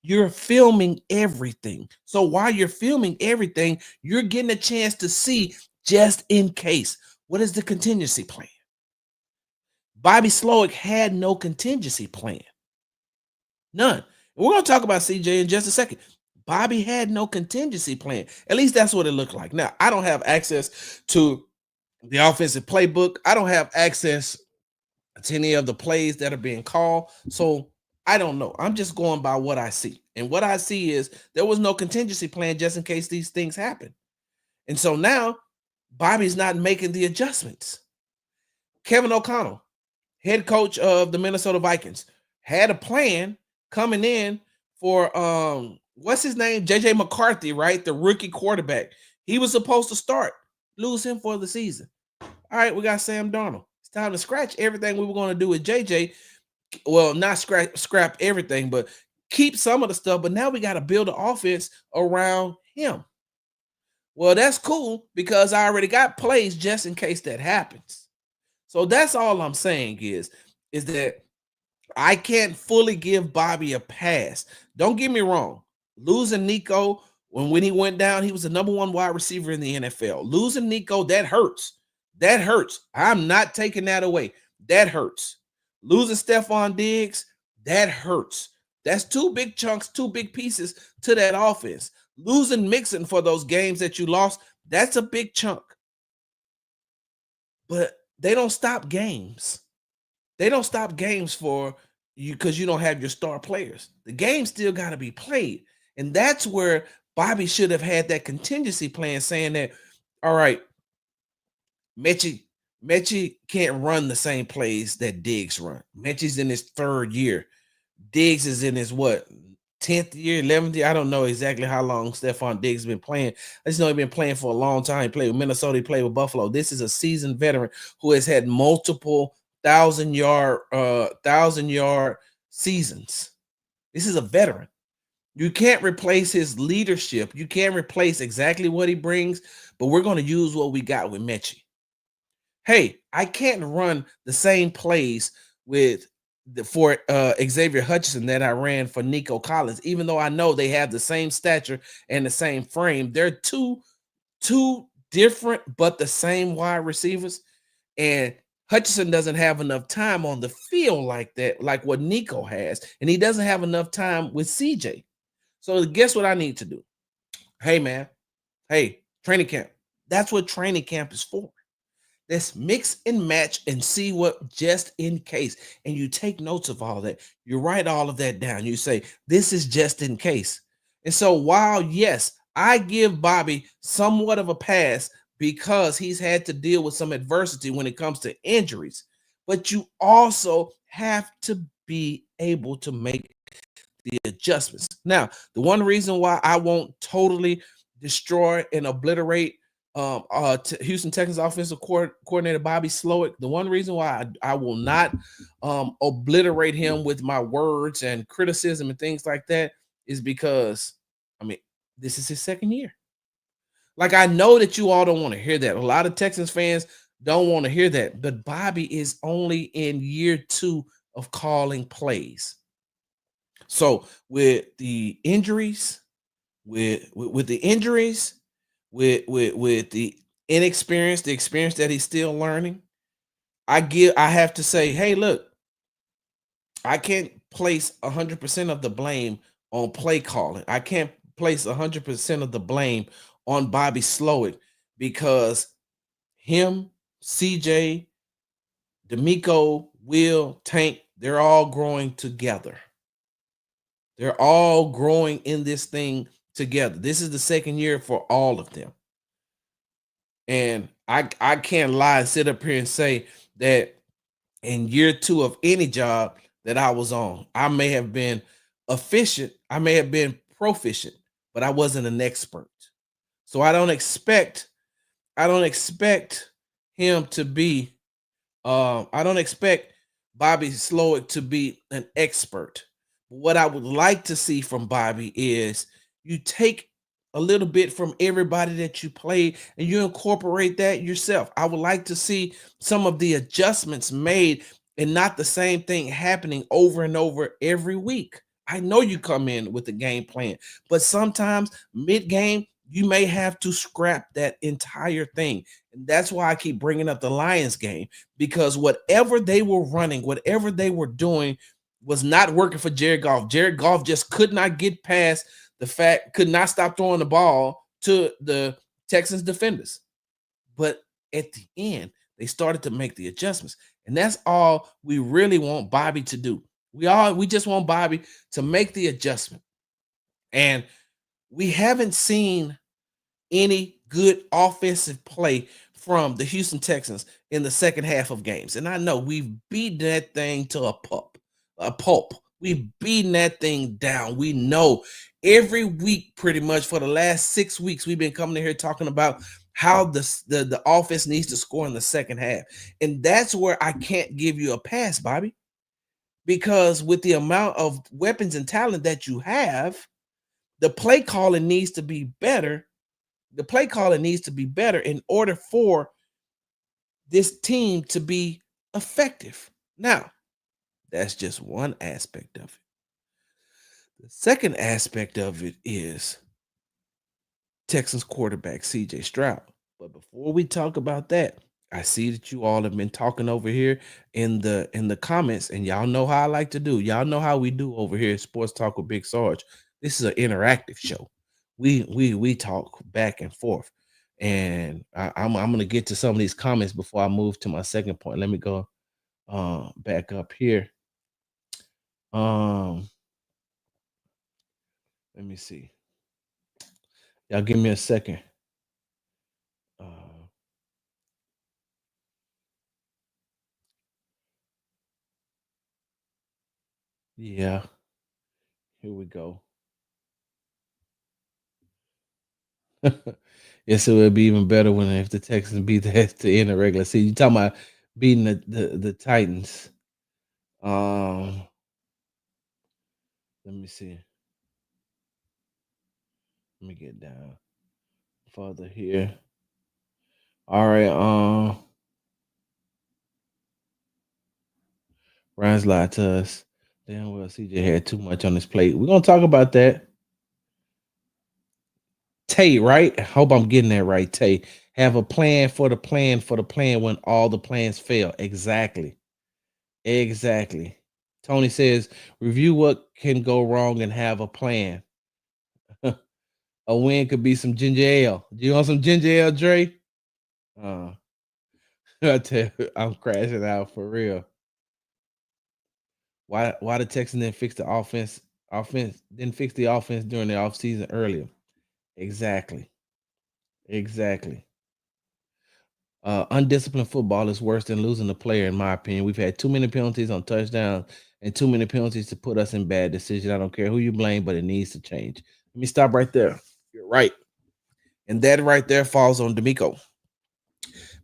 You're filming everything. So while you're filming everything, you're getting a chance to see just in case. What is the contingency plan? Bobby Slowick had no contingency plan. None. We're going to talk about CJ in just a second. Bobby had no contingency plan. At least that's what it looked like. Now, I don't have access to the offensive playbook. I don't have access to any of the plays that are being called. So I don't know. I'm just going by what I see. And what I see is there was no contingency plan just in case these things happen. And so now Bobby's not making the adjustments. Kevin O'Connell, head coach of the Minnesota Vikings, had a plan coming in for what's his name? JJ McCarthy, right? The rookie quarterback. He was supposed to start, lose him for the season. All right, we got Sam Darnold. It's time to scratch everything we were going to do with JJ. Well, not scrap everything, but keep some of the stuff. But now we got to build an offense around him. Well, that's cool because I already got plays just in case that happens. So that's all I'm saying is that I can't fully give Bobby a pass. Don't get me wrong. Losing Nico, when he went down, he was the number one wide receiver in the NFL. Losing Nico, that hurts. That hurts. I'm not taking that away. That hurts. Losing Stephon Diggs, that hurts. That's two big chunks, two big pieces to that offense. Losing Mixon for those games that you lost, that's a big chunk. But they don't stop games. They don't stop games for you because you don't have your star players. The game still got to be played. And that's where Bobby should have had that contingency plan saying that, all right, Mechie can't run the same plays that Diggs run. Mechie's in his third year. Diggs is in his 10th year, 11th year. I don't know exactly how long Stephon Diggs has been playing. I just know he's been playing for a long time. He played with Minnesota, he played with Buffalo. This is a seasoned veteran who has had multiple thousand-yard seasons. This is a veteran. You can't replace his leadership. You can't replace exactly what he brings, but we're going to use what we got with Mechie. Hey, I can't run the same plays for Xavier Hutchinson that I ran for Nico Collins, even though I know they have the same stature and the same frame. They're two different but the same wide receivers, and Hutchinson doesn't have enough time on the field like that, like what Nico has, and he doesn't have enough time with CJ. So guess what I need to do? Hey, man. Hey, training camp. That's what training camp is for. Let's mix and match and see what just in case. And you take notes of all that. You write all of that down. You say, this is just in case. And so while, yes, I give Bobby somewhat of a pass because he's had to deal with some adversity when it comes to injuries, but you also have to be able to make the adjustments. Now, the one reason why I won't totally destroy and obliterate Houston Texans offensive coordinator Bobby Slowick, the one reason why I will not obliterate him with my words and criticism and things like that is because, this is his second year. Like, I know that you all don't want to hear that. A lot of Texans fans, don't want to hear that. But Bobby is only in year 2 of calling plays. So with the injuries, with the injuries, with the inexperience, the experience that he's still learning, I have to say, hey, look, I can't place 100% of the blame on play calling. I can't place 100% of the blame on Bobby Slowick because him, CJ, D'Amico, Will, Tank, they're all growing together. They're all growing in this thing together. This is the second year for all of them. And I can't lie and sit up here and say that in year 2 of any job that I was on, I may have been efficient, I may have been proficient, but I wasn't an expert. So I don't expect him to be I don't expect Bobby Slowick to be an expert. What I would like to see from Bobby is you take a little bit from everybody that you play and you incorporate that yourself. I would like to see some of the adjustments made and not the same thing happening over and over every week. I know you come in with a game plan, but sometimes mid game, you may have to scrap that entire thing. And that's why I keep bringing up the Lions game because whatever they were running, whatever they were doing was not working for Jared Goff. Jared Goff just could not get past the fact, could not stop throwing the ball to the Texans defenders. But at the end, they started to make the adjustments. And that's all we really want Bobby to do. We just want Bobby to make the adjustment. And we haven't seen any good offensive play from the Houston Texans in the second half of games. And I know we've beat that thing to a pulp. We've beaten that thing down. We know every week, pretty much for the last 6 weeks, we've been coming in here talking about how the offense needs to score in the second half. And that's where I can't give you a pass, Bobby, because with the amount of weapons and talent that you have, the play calling needs to be better. The play calling needs to be better in order for this team to be effective. Now, that's just one aspect of it. The second aspect of it is Texans quarterback CJ Stroud. But before we talk about that, I see that you all have been talking over here in the comments, and y'all know how I like to do. Y'all know how we do over here at Sports Talk with Big Sarge. This is an interactive show. We talk back and forth, and I'm gonna get to some of these comments before I move to my second point. Let me go back up here. Let me see. Y'all give me a second. Uh, yeah, here we go. Yes, it would be even better when if the Texans beat the end of regular season. You talking about beating the Titans. Um, let me see. Let me get down further here. All right. Ryan's lied to us. Damn well, CJ had too much on his plate. We're gonna talk about that. Tay, right? I hope I'm getting that right. Tay, have a plan for the plan for the plan when all the plans fail. Exactly. Exactly. Tony says, review what can go wrong and have a plan. A win could be some ginger ale. Do you want some ginger ale, Dre? Uh, I tell you, I'm crashing out for real. Why the Texans didn't fix the offense didn't fix the offense during the offseason earlier. Exactly. Exactly. Undisciplined football is worse than losing a player, in my opinion. We've had too many penalties on touchdowns and too many penalties to put us in bad decisions. I don't care who you blame, but it needs to change. Let me stop right there. You're right. And that right there falls on D'Amico.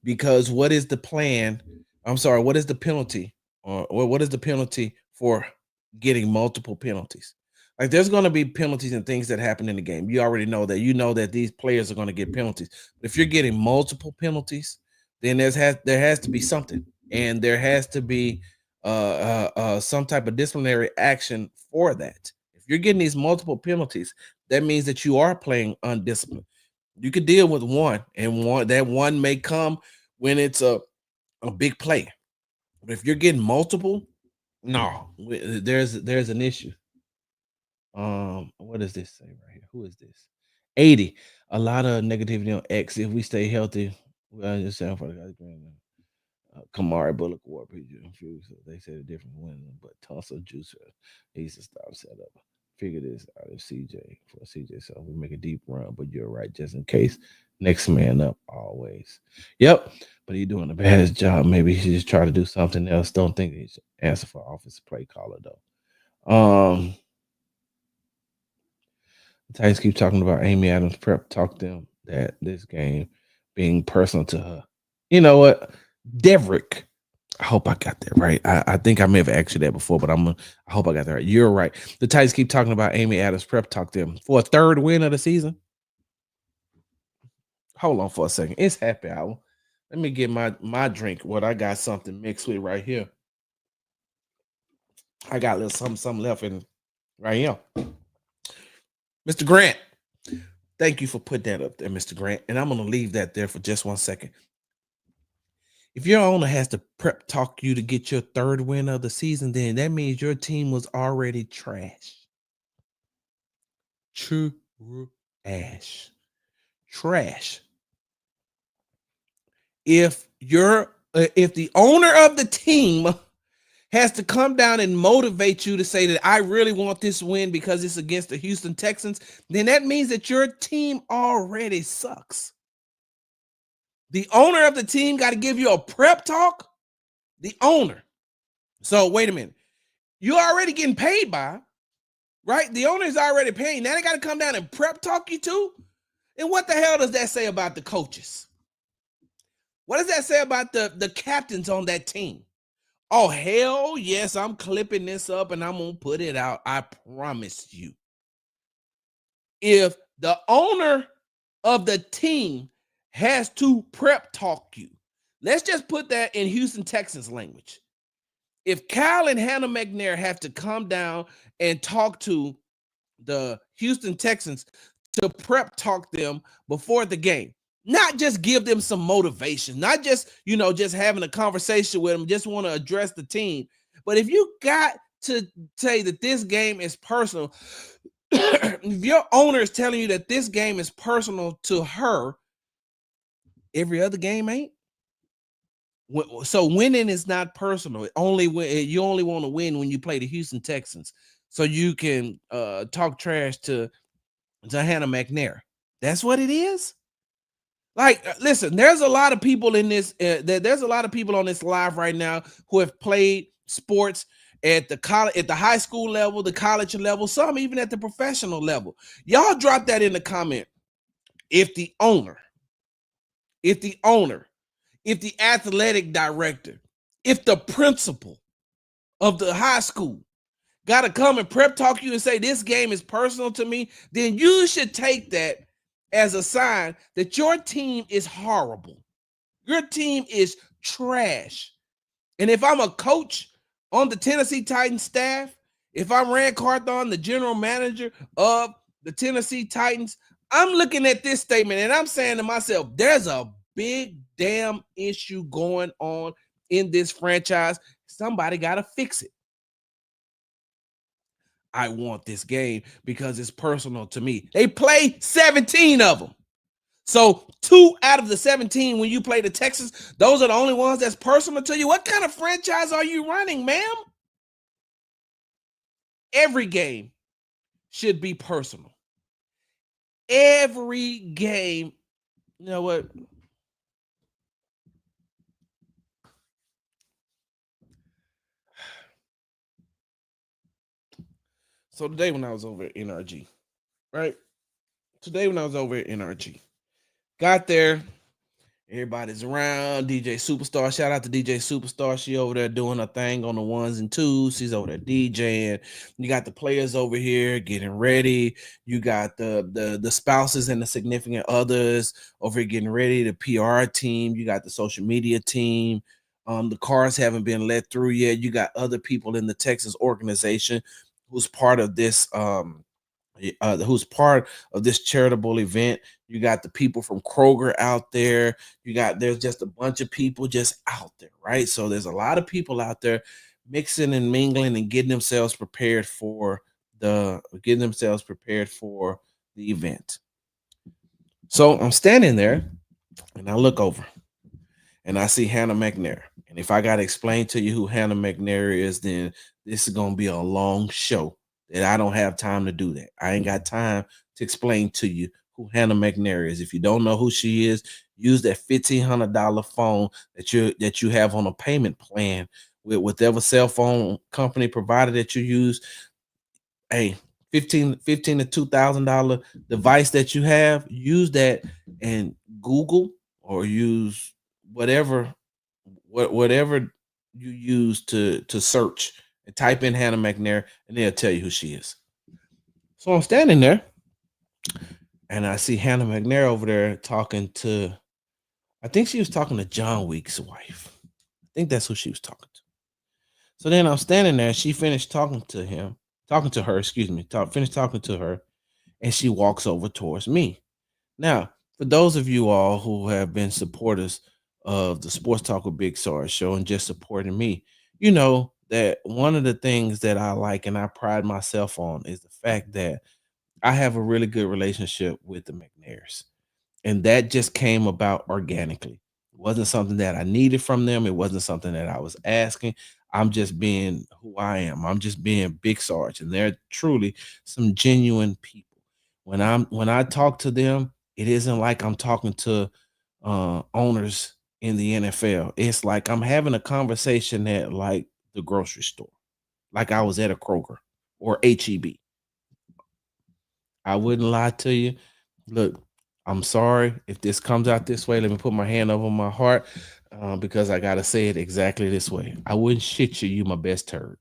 Because what is the plan? I'm sorry, what is the penalty? Or what is the penalty for getting multiple penalties? Like there's going to be penalties and things that happen in the game. You already know that. You know that these players are going to get penalties. But if you're getting multiple penalties, then there has to be something, and there has to be some type of disciplinary action for that. If you're getting these multiple penalties, that means that you are playing undisciplined. You could deal with one, and one may come when it's a big play. But if you're getting multiple, no, there's an issue. What does this say right here? Who is this? 80. A lot of negativity on X. If we stay healthy, we understand for the guys. Kamari Bullock War confused. They said a different winner, but Tulsa Juicer needs to stop setup. Figure this out of CJ for CJ. So we make a deep run, but you're right, just in case. Next man up always. Yep. But he's doing the baddest job. Maybe he should just try to do something else. Don't think he should answer for offensive play caller though. The Titans keep talking about Amy Adams prep. Talk to them that this game being personal to her. You know what? Deverick. I hope I got that right. I think I may have asked you that before, but I hope I got that right. You're right. The Titans keep talking about Amy Adams prep. Talk to them for a third win of the season. Hold on for a second. It's happy hour. Let me get my drink. What I got something mixed with right here. I got a little something left in right here. Mr. Grant, thank you for putting that up there, Mr. Grant. And I'm going to leave that there for just 1 second. If your owner has to prep talk you to get your third win of the season, then that means your team was already trash. True ash. Trash. If the owner of the team has to come down and motivate you to say that I really want this win because it's against the Houston Texans, then that means that your team already sucks. The owner of the team got to give you a prep talk. The owner. So wait a minute. You're already getting paid by, right? The owner is already paying. Now they got to come down and prep talk you too. And what the hell does that say about the coaches? What does that say about the captains on that team? Oh, hell yes, I'm clipping this up and I'm going to put it out. I promise you. If the owner of the team has to prep talk you, let's just put that in Houston Texans language. If Kyle and Hannah McNair have to come down and talk to the Houston Texans to prep talk them before the game, not just give them some motivation, not just, just having a conversation with them, just want to address the team. But if you got to say that this game is personal, if your owner is telling you that this game is personal to her, every other game ain't. So winning is not personal. You only want to win when you play the Houston Texans, so you can talk trash to Hannah McNair. That's what it is. Like, listen, there's a lot of people in this. There's a lot of people on this live right now who have played sports at the high school level, the college level, some even at the professional level. Y'all drop that in the comment. If the athletic director, if the principal of the high school got to come and prep talk you and say this game is personal to me, then you should take that as a sign that your team is horrible. Your team is trash. And if I'm a coach on the Tennessee Titans staff, if I'm Rand Carthon, the general manager of the Tennessee Titans, I'm looking at this statement and I'm saying to myself, there's a big damn issue going on in this franchise. Somebody got to fix it. I want this game because it's personal to me. They play 17 of them. So 2 out of the 17, when you play the Texans, those are the only ones that's personal to you. What kind of franchise are you running, ma'am? Every game should be personal. Every game. You know what? So today when I was over at NRG, right? Got there, Everybody's around. DJ Superstar. Shout out to DJ Superstar. She over there doing her thing on the ones and twos. She's over there DJing. You got the players over here getting ready. You got the spouses and the significant others over here getting ready. The PR team. You got the social media team. The cars haven't been let through yet. You got other people in the Texas organization who's part of this who's part of this charitable event. You got the people from Kroger out there. There's just a bunch of people just out there, right? So there's a lot of people out there mixing and mingling and getting themselves prepared for the event. So I'm standing there and I look over and I see Hannah McNair. And if I got to explain to you who Hannah McNair is, then this is going to be a long show that I don't have time to do that. I ain't got time to explain to you who Hannah McNair is. If you don't know who she is, use that $1,500 phone that you have on a payment plan with whatever cell phone company provider that you use. Hey, $15 to $2,000 device that you have, use that and Google or use whatever you use to search and type in Hannah McNair and they'll tell you who she is. So I'm standing there and I see Hannah McNair over there talking to, I think she was talking to John Week's wife. I think that's who she was talking to. So then I'm standing there. She finished talking to her, finished talking to her, and she walks over towards me. Now, for those of you all who have been supporters of the Sports Talk with Big Sarge show and just supporting me, you know that one of the things that I like and I pride myself on is the fact that I have a really good relationship with the McNairs. And that just came about organically. It wasn't something that I needed from them. It wasn't something that I was asking. I'm just being who I am. I'm just being Big Sarge. And they're truly some genuine people. When I talk to them, it isn't like I'm talking to owners in the NFL. It's like I'm having a conversation at like the grocery store, like I was at a Kroger or HEB. I wouldn't lie to you. Look, I'm sorry if this comes out this way. Let me put my hand over my heart because I got to say it exactly this way. I wouldn't shit you, my best turd.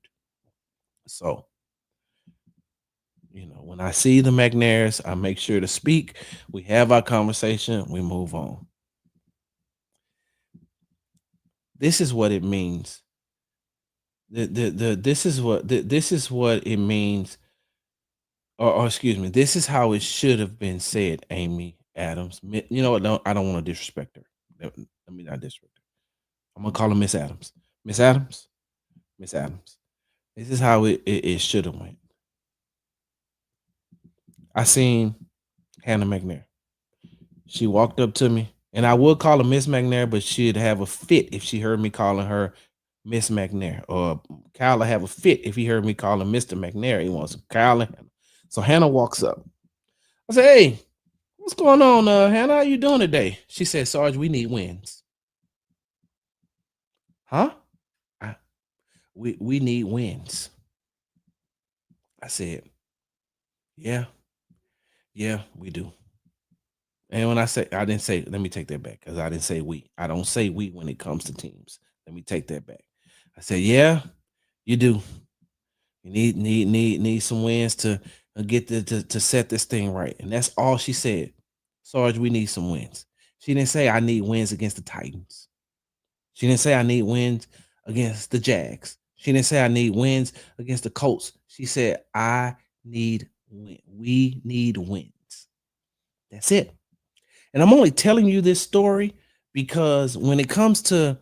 So, when I see the McNairs, I make sure to speak. We have our conversation. We move on. This is what it means. This is what it means. Or excuse me, this is how it should have been said, Amy Adams. You know what? No, I don't want to disrespect her. Let me not disrespect her. I'm gonna call her Miss Adams. Miss Adams. Miss Adams. This is how it should have went. I seen Hannah McNair. She walked up to me, and I would call her Miss McNair, but she'd have a fit if she heard me calling her Miss McNair. Or Kyle have a fit if he heard me calling Mr. McNair. He wants Kyle and Hannah. So Hannah walks up. I say, "Hey, what's going on, Hannah? How you doing today?" She said, "Sarge, we need wins." Huh? We need wins. I said, yeah, we do. And when I didn't say, let me take that back because I didn't say we. I don't say we when it comes to teams. Let me take that back. I said, yeah, you do. You need some wins to get to set this thing right. And that's all she said. Sarge, we need some wins. She didn't say I need wins against the Titans. She didn't say I need wins against the Jags. She didn't say I need wins against the Colts. She said I need wins. We need wins. That's it. And I'm only telling you this story because when it comes to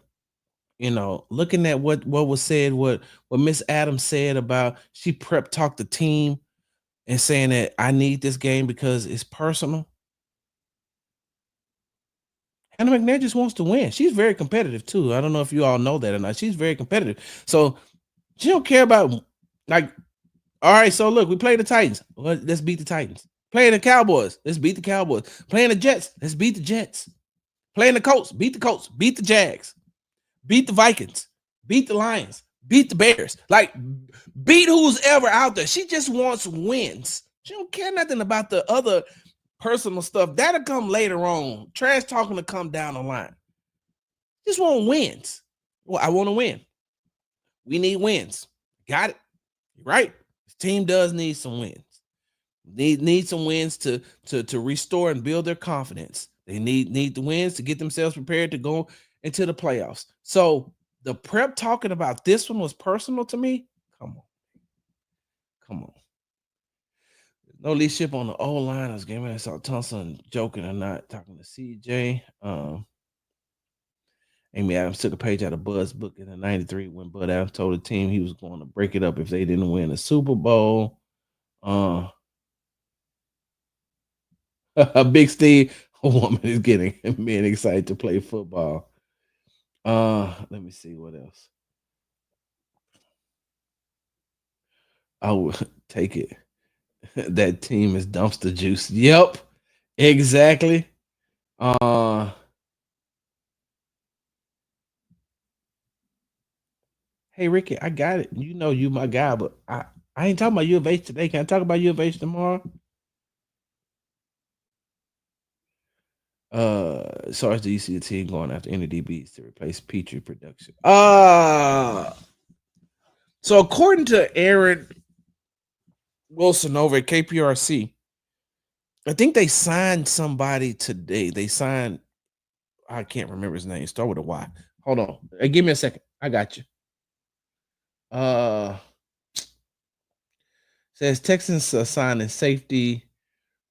looking at what was said, what Miss Adams said about she prep talked the team and saying that I need this game because it's personal. Hannah McNair just wants to win. She's very competitive too. I don't know if you all know that or not. She's very competitive. So she don't care about all right, so look, we play the Titans. Well, let's beat the Titans. Playing the Cowboys. Let's beat the Cowboys. Playing the Jets. Let's beat the Jets. Playing the Colts. Beat the Colts. Beat the Jags. Beat the Vikings. Beat the Lions. Beat the Bears. Like, beat who's ever out there. She just wants wins. She don't care nothing about the other personal stuff. That'll come later on. Trash talking to come down the line. Just want wins. Well, I want to win. We need wins. Got it. Right? This team does need some wins. Need some wins to restore and build their confidence. They need the wins to get themselves prepared to go into the playoffs. So the prep talking about this one was personal to me. Come on. Come on. No leadership on the O-liners game. I saw Thompson joking or not talking to CJ. Amy Adams took a page out of Bud's book in the 93 when Bud Adams told the team he was going to break it up if they didn't win the Super Bowl. Big Steve, a woman is getting men excited to play football. Let me see what else. I would take it. That team is dumpster juice. Yep, exactly. Hey Ricky, I got it. You know you my guy, but I ain't talking about U of H today. Can I talk about U of H tomorrow? Sarge, do you see the team going after any DBs to replace Petrie production? So according to Aaron Wilson over at KPRC, I think they signed somebody today. They signed, I can't remember his name. Start with a Y. Hold on. Hey, give me a second. I got you. Says Texans signing safety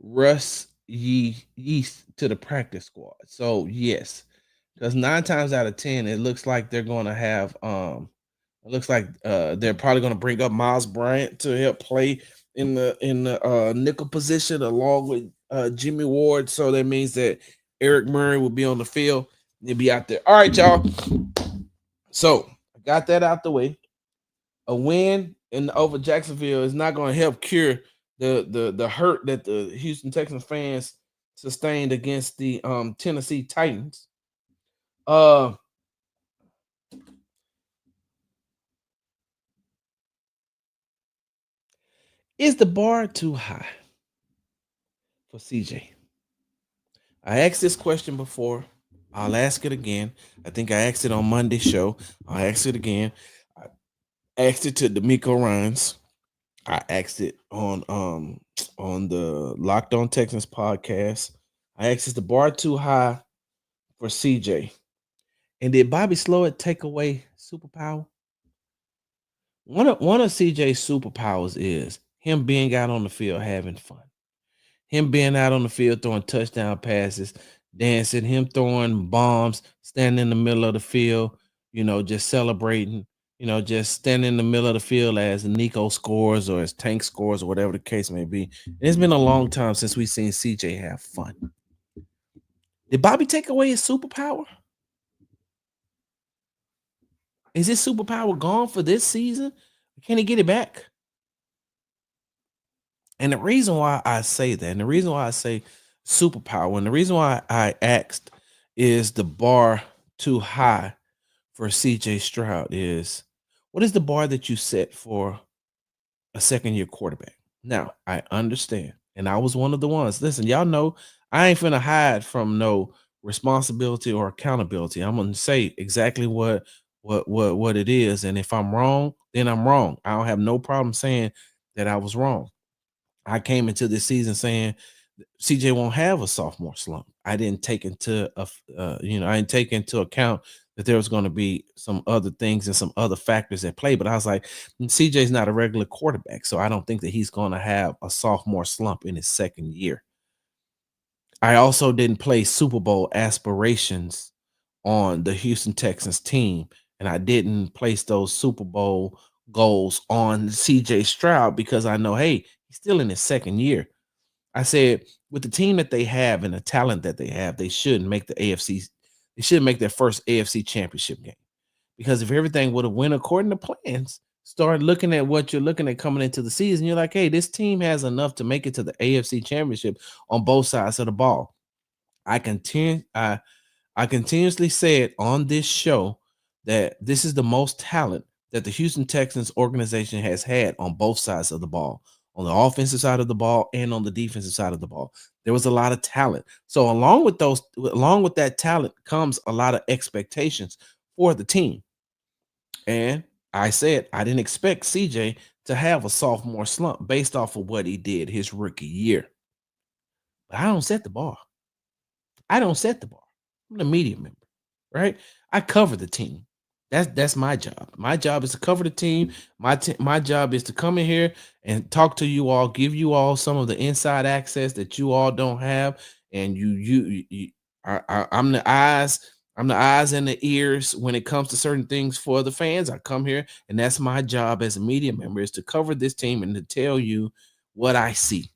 Russ Yeast to the practice squad. So yes, because 9 times out of 10, it looks like they're going to have it looks like they're probably going to bring up Miles Bryant to help play in the nickel position along with Jimmy Ward. So that means that Eric Murray will be on the field. He'll be out there. All right, y'all. So I got that out the way. A win over Jacksonville is not going to help cure the hurt that the Houston Texans fans sustained against the Tennessee Titans. Is the bar too high for CJ? I asked this question before. I'll ask it again. I think I asked it on Monday's show. I'll ask it again. I asked it to D'Amico Ryans. I asked it on the Locked On Texans podcast. I asked, is the bar too high for CJ? And did Bobby Slowett take away superpower? One of CJ's superpowers is him being out on the field having fun. Him being out on the field throwing touchdown passes, dancing, him throwing bombs, standing in the middle of the field, just celebrating, just standing in the middle of the field as Nico scores or as Tank scores or whatever the case may be. And it's been a long time since we've seen CJ have fun. Did Bobby take away his superpower? Is his superpower gone for this season? Can he get it back? And the reason why I say that, and the reason why I say superpower, and the reason why I asked, is the bar too high for CJ Stroud, is what is the bar that you set for a second-year quarterback? Now, I understand, and I was one of the ones. Listen, y'all know I ain't finna hide from no responsibility or accountability. I'm gonna say exactly what it is, and if I'm wrong, then I'm wrong. I don't have no problem saying that I was wrong. I came into this season saying CJ won't have a sophomore slump. I didn't take into I didn't take into account that there was going to be some other things and some other factors at play. But I was like, CJ's not a regular quarterback, so I don't think that he's going to have a sophomore slump in his second year. I also didn't place Super Bowl aspirations on the Houston Texans team, and I didn't place those Super Bowl goals on CJ Stroud because I know, hey, he's still in his second year. I said, with the team that they have and the talent that they have, they should make the AFC. They should make their first AFC championship game. Because if everything would have went according to plans, start looking at what you're looking at coming into the season, you're like, hey, this team has enough to make it to the AFC championship on both sides of the ball. I continuously said on this show that this is the most talent that the Houston Texans organization has had on both sides of the ball, on the offensive side of the ball and on the defensive side of the ball. There was a lot of talent. So along with that talent comes a lot of expectations for the team. And I said I didn't expect CJ to have a sophomore slump based off of what he did his rookie year. But I don't set the bar. I don't set the bar. I'm the media member, right? I cover the team. That's my job. My job is to cover the team. My job is to come in here and talk to you all, give you all some of the inside access that you all don't have. And I'm the eyes. I'm the eyes and the ears when it comes to certain things for the fans. I come here, and that's my job as a media member is to cover this team and to tell you what I see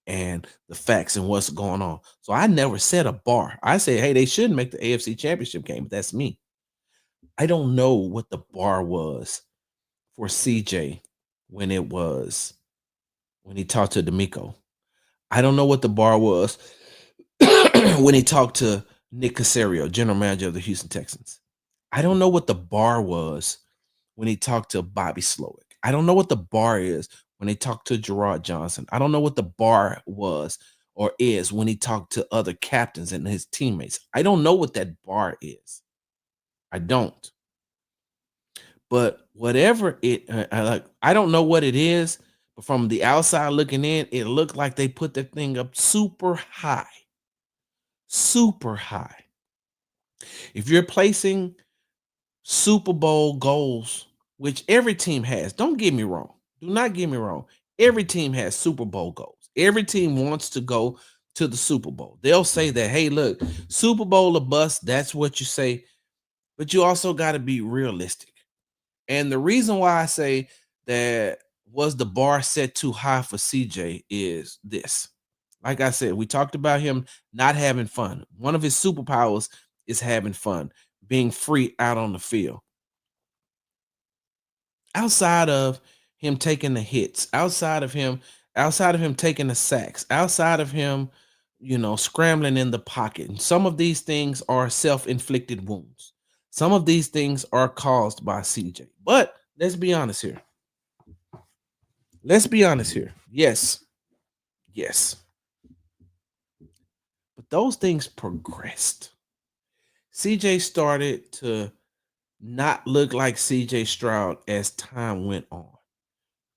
and the facts and what's going on. So I never set a bar. I say, hey, they should make the AFC Championship game, but that's me. I don't know what the bar was for CJ when when he talked to D'Amico. I don't know what the bar was when he talked to Nick Caserio, general manager of the Houston Texans. I don't know what the bar was when he talked to Bobby Slowick. I don't know what the bar is when he talked to Gerard Johnson. I don't know what the bar was or is when he talked to other captains and his teammates. I don't know what that bar is. I don't. But whatever I don't know what it is, but from the outside looking in, it looked like they put that thing up super high. Super high. If you're placing Super Bowl goals, which every team has, don't get me wrong. Do not get me wrong. Every team has Super Bowl goals. Every team wants to go to the Super Bowl. They'll say that, hey, look, Super Bowl or bust, that's what you say. But you also got to be realistic. And the reason why I say that was the bar set too high for CJ is this. Like I said, we talked about him not having fun. One of his superpowers is having fun, being free out on the field. Outside of him taking the hits, outside of him taking the sacks, outside of him, scrambling in the pocket. And some of these things are self-inflicted wounds. Some of these things are caused by CJ. But let's be honest here. Let's be honest here. Yes. Yes. But those things progressed. CJ started to not look like CJ Stroud as time went on.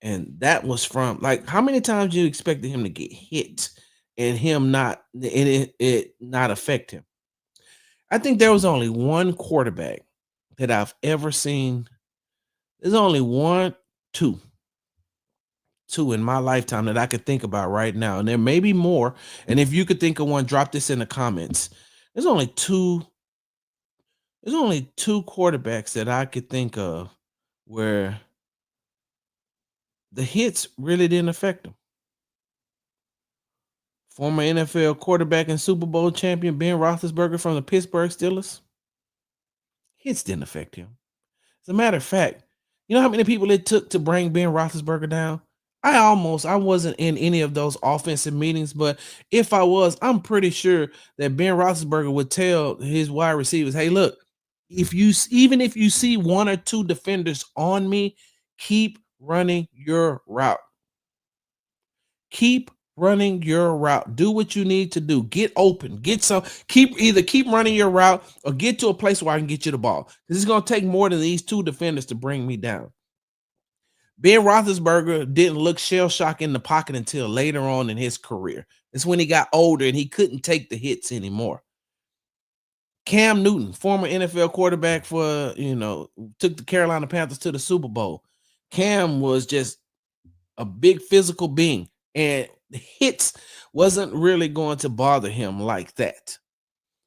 And that was from like how many times you expected him to get hit and it not affect him? I think there was only one quarterback that I've ever seen. There's only two in my lifetime that I could think about right now. And there may be more. And if you could think of one, drop this in the comments. There's only two quarterbacks that I could think of where the hits really didn't affect them. Former NFL quarterback and Super Bowl champion Ben Roethlisberger from the Pittsburgh Steelers. Hits didn't affect him. As a matter of fact, you know how many people it took to bring Ben Roethlisberger down? I wasn't in any of those offensive meetings, but if I was, I'm pretty sure that Ben Roethlisberger would tell his wide receivers, "Hey, look, even if you see one or two defenders on me, keep running your route. Keep running your route. Do what you need to do. Get open. Keep running your route or get to a place where I can get you the ball. Because it's going to take more than these two defenders to bring me down." Ben Roethlisberger didn't look shell-shocked in the pocket until later on in his career. It's when he got older and he couldn't take the hits anymore. Cam Newton, former NFL quarterback took the Carolina Panthers to the Super Bowl. Cam was just a big physical being, and the hits wasn't really going to bother him like that.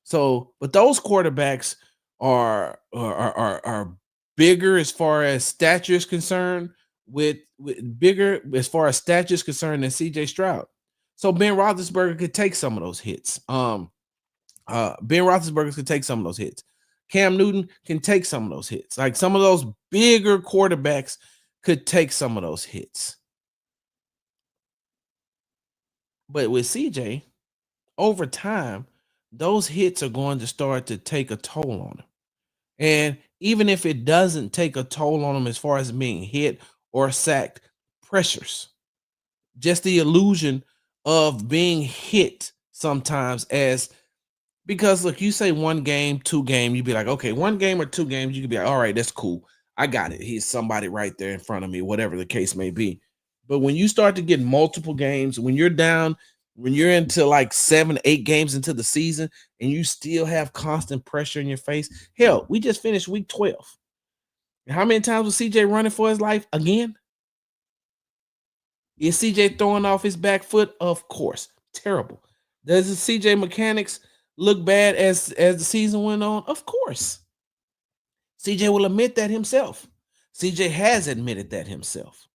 So, but those quarterbacks are bigger as far as stature is concerned, with bigger as far as stature is concerned than CJ Stroud. So Ben Roethlisberger could take some of those hits. Ben Roethlisberger could take some of those hits. Cam Newton can take some of those hits. Like some of those bigger quarterbacks could take some of those hits. But with CJ, over time, those hits are going to start to take a toll on him. And even if it doesn't take a toll on him as far as being hit or sacked, pressures. Just the illusion of being hit sometimes as because look, you say one game, two game, you'd be like, okay, one game or two games, you could be like, all right, that's cool. I got it. He's somebody right there in front of me, whatever the case may be. But when you start to get multiple games, when you're down, when you're into like 7, 8 games into the season, and you still have constant pressure in your face. Hell, we just finished week 12. How many times was CJ running for his life again? Is CJ throwing off his back foot? Of course. Terrible. Does the CJ mechanics look bad as the season went on? Of course. CJ will admit that himself. CJ has admitted that himself.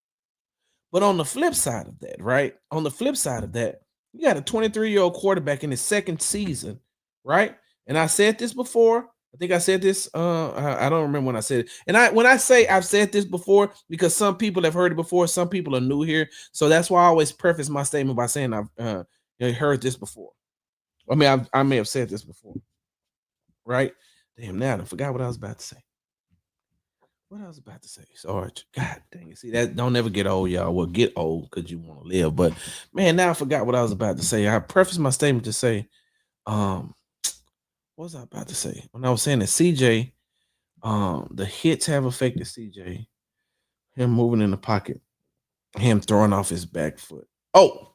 But on the flip side of that, right? On the flip side of that, you got a 23-year-old quarterback in his second season, right? And I said this before. I think I said this. I don't remember when I said it. And when I say I've said this before, because some people have heard it before, some people are new here. So that's why I always preface my statement by saying I've heard this before. I mean, I may have said this before, right? Damn, now I forgot what I was about to say. What I was about to say, Sarge. God dang it. See, that don't never get old, y'all. Well, get old because you want to live. But man, now I forgot what I was about to say. I prefaced my statement to say, um, what was I about to say? When I was saying that CJ, the hits have affected CJ, him moving in the pocket, him throwing off his back foot. Oh,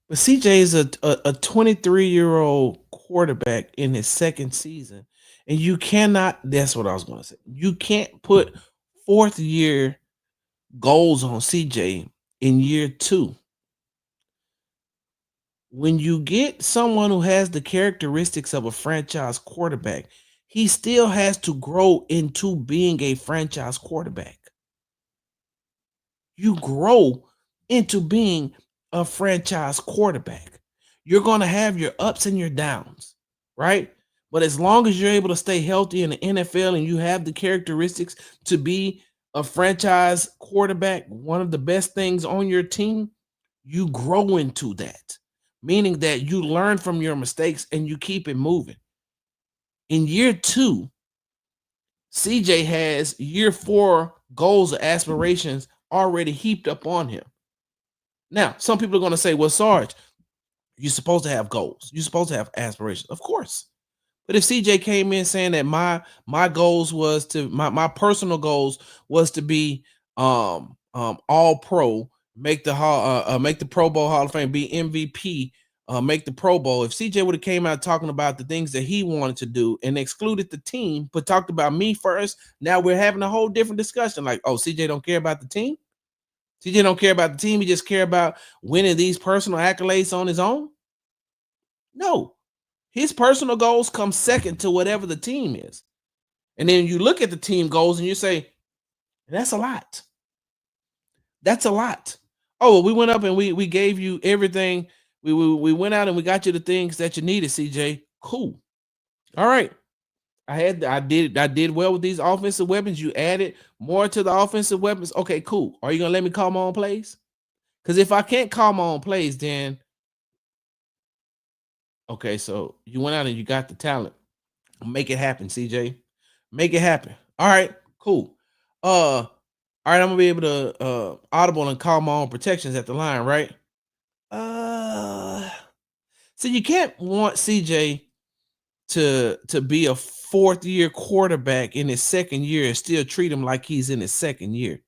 but CJ is a 23-year-old quarterback in his second season. And you cannot, that's what I was going to say. You can't put fourth year goals on CJ in year 2. When you get someone who has the characteristics of a franchise quarterback, he still has to grow into being a franchise quarterback. You grow into being a franchise quarterback. You're going to have your ups and your downs, right? But as long as you're able to stay healthy in the NFL and you have the characteristics to be a franchise quarterback, one of the best things on your team, you grow into that, meaning that you learn from your mistakes and you keep it moving. In year 2, CJ has year 4 goals or aspirations already heaped up on him. Now, some people are going to say, well, Sarge, you're supposed to have goals. You're supposed to have aspirations. Of course. But if CJ came in saying that my goals was to my personal goals was to be all pro, make the Pro Bowl Hall of Fame, be MVP, make the Pro Bowl. If CJ would have came out talking about the things that he wanted to do and excluded the team, but talked about me first, now we're having a whole different discussion. Like, oh, CJ don't care about the team. CJ don't care about the team. He just care about winning these personal accolades on his own. No, his personal goals come second to whatever the team is. And then you look at the team goals and you say, that's a lot. That's a lot. Oh, well, we went up and we gave you everything. We went out and we got you the things that you needed, CJ. Cool. All right. I did well with these offensive weapons. You added more to the offensive weapons. Okay, cool. Are you gonna let me call my own plays? Because if I can't call my own plays, then okay, so you went out and you got the talent. Make it happen, CJ. Make it happen. All right, cool. All right, I'm gonna be able to audible and call my own protections at the line, right? So you can't want CJ to be a fourth year quarterback in his second year and still treat him like he's in his second year.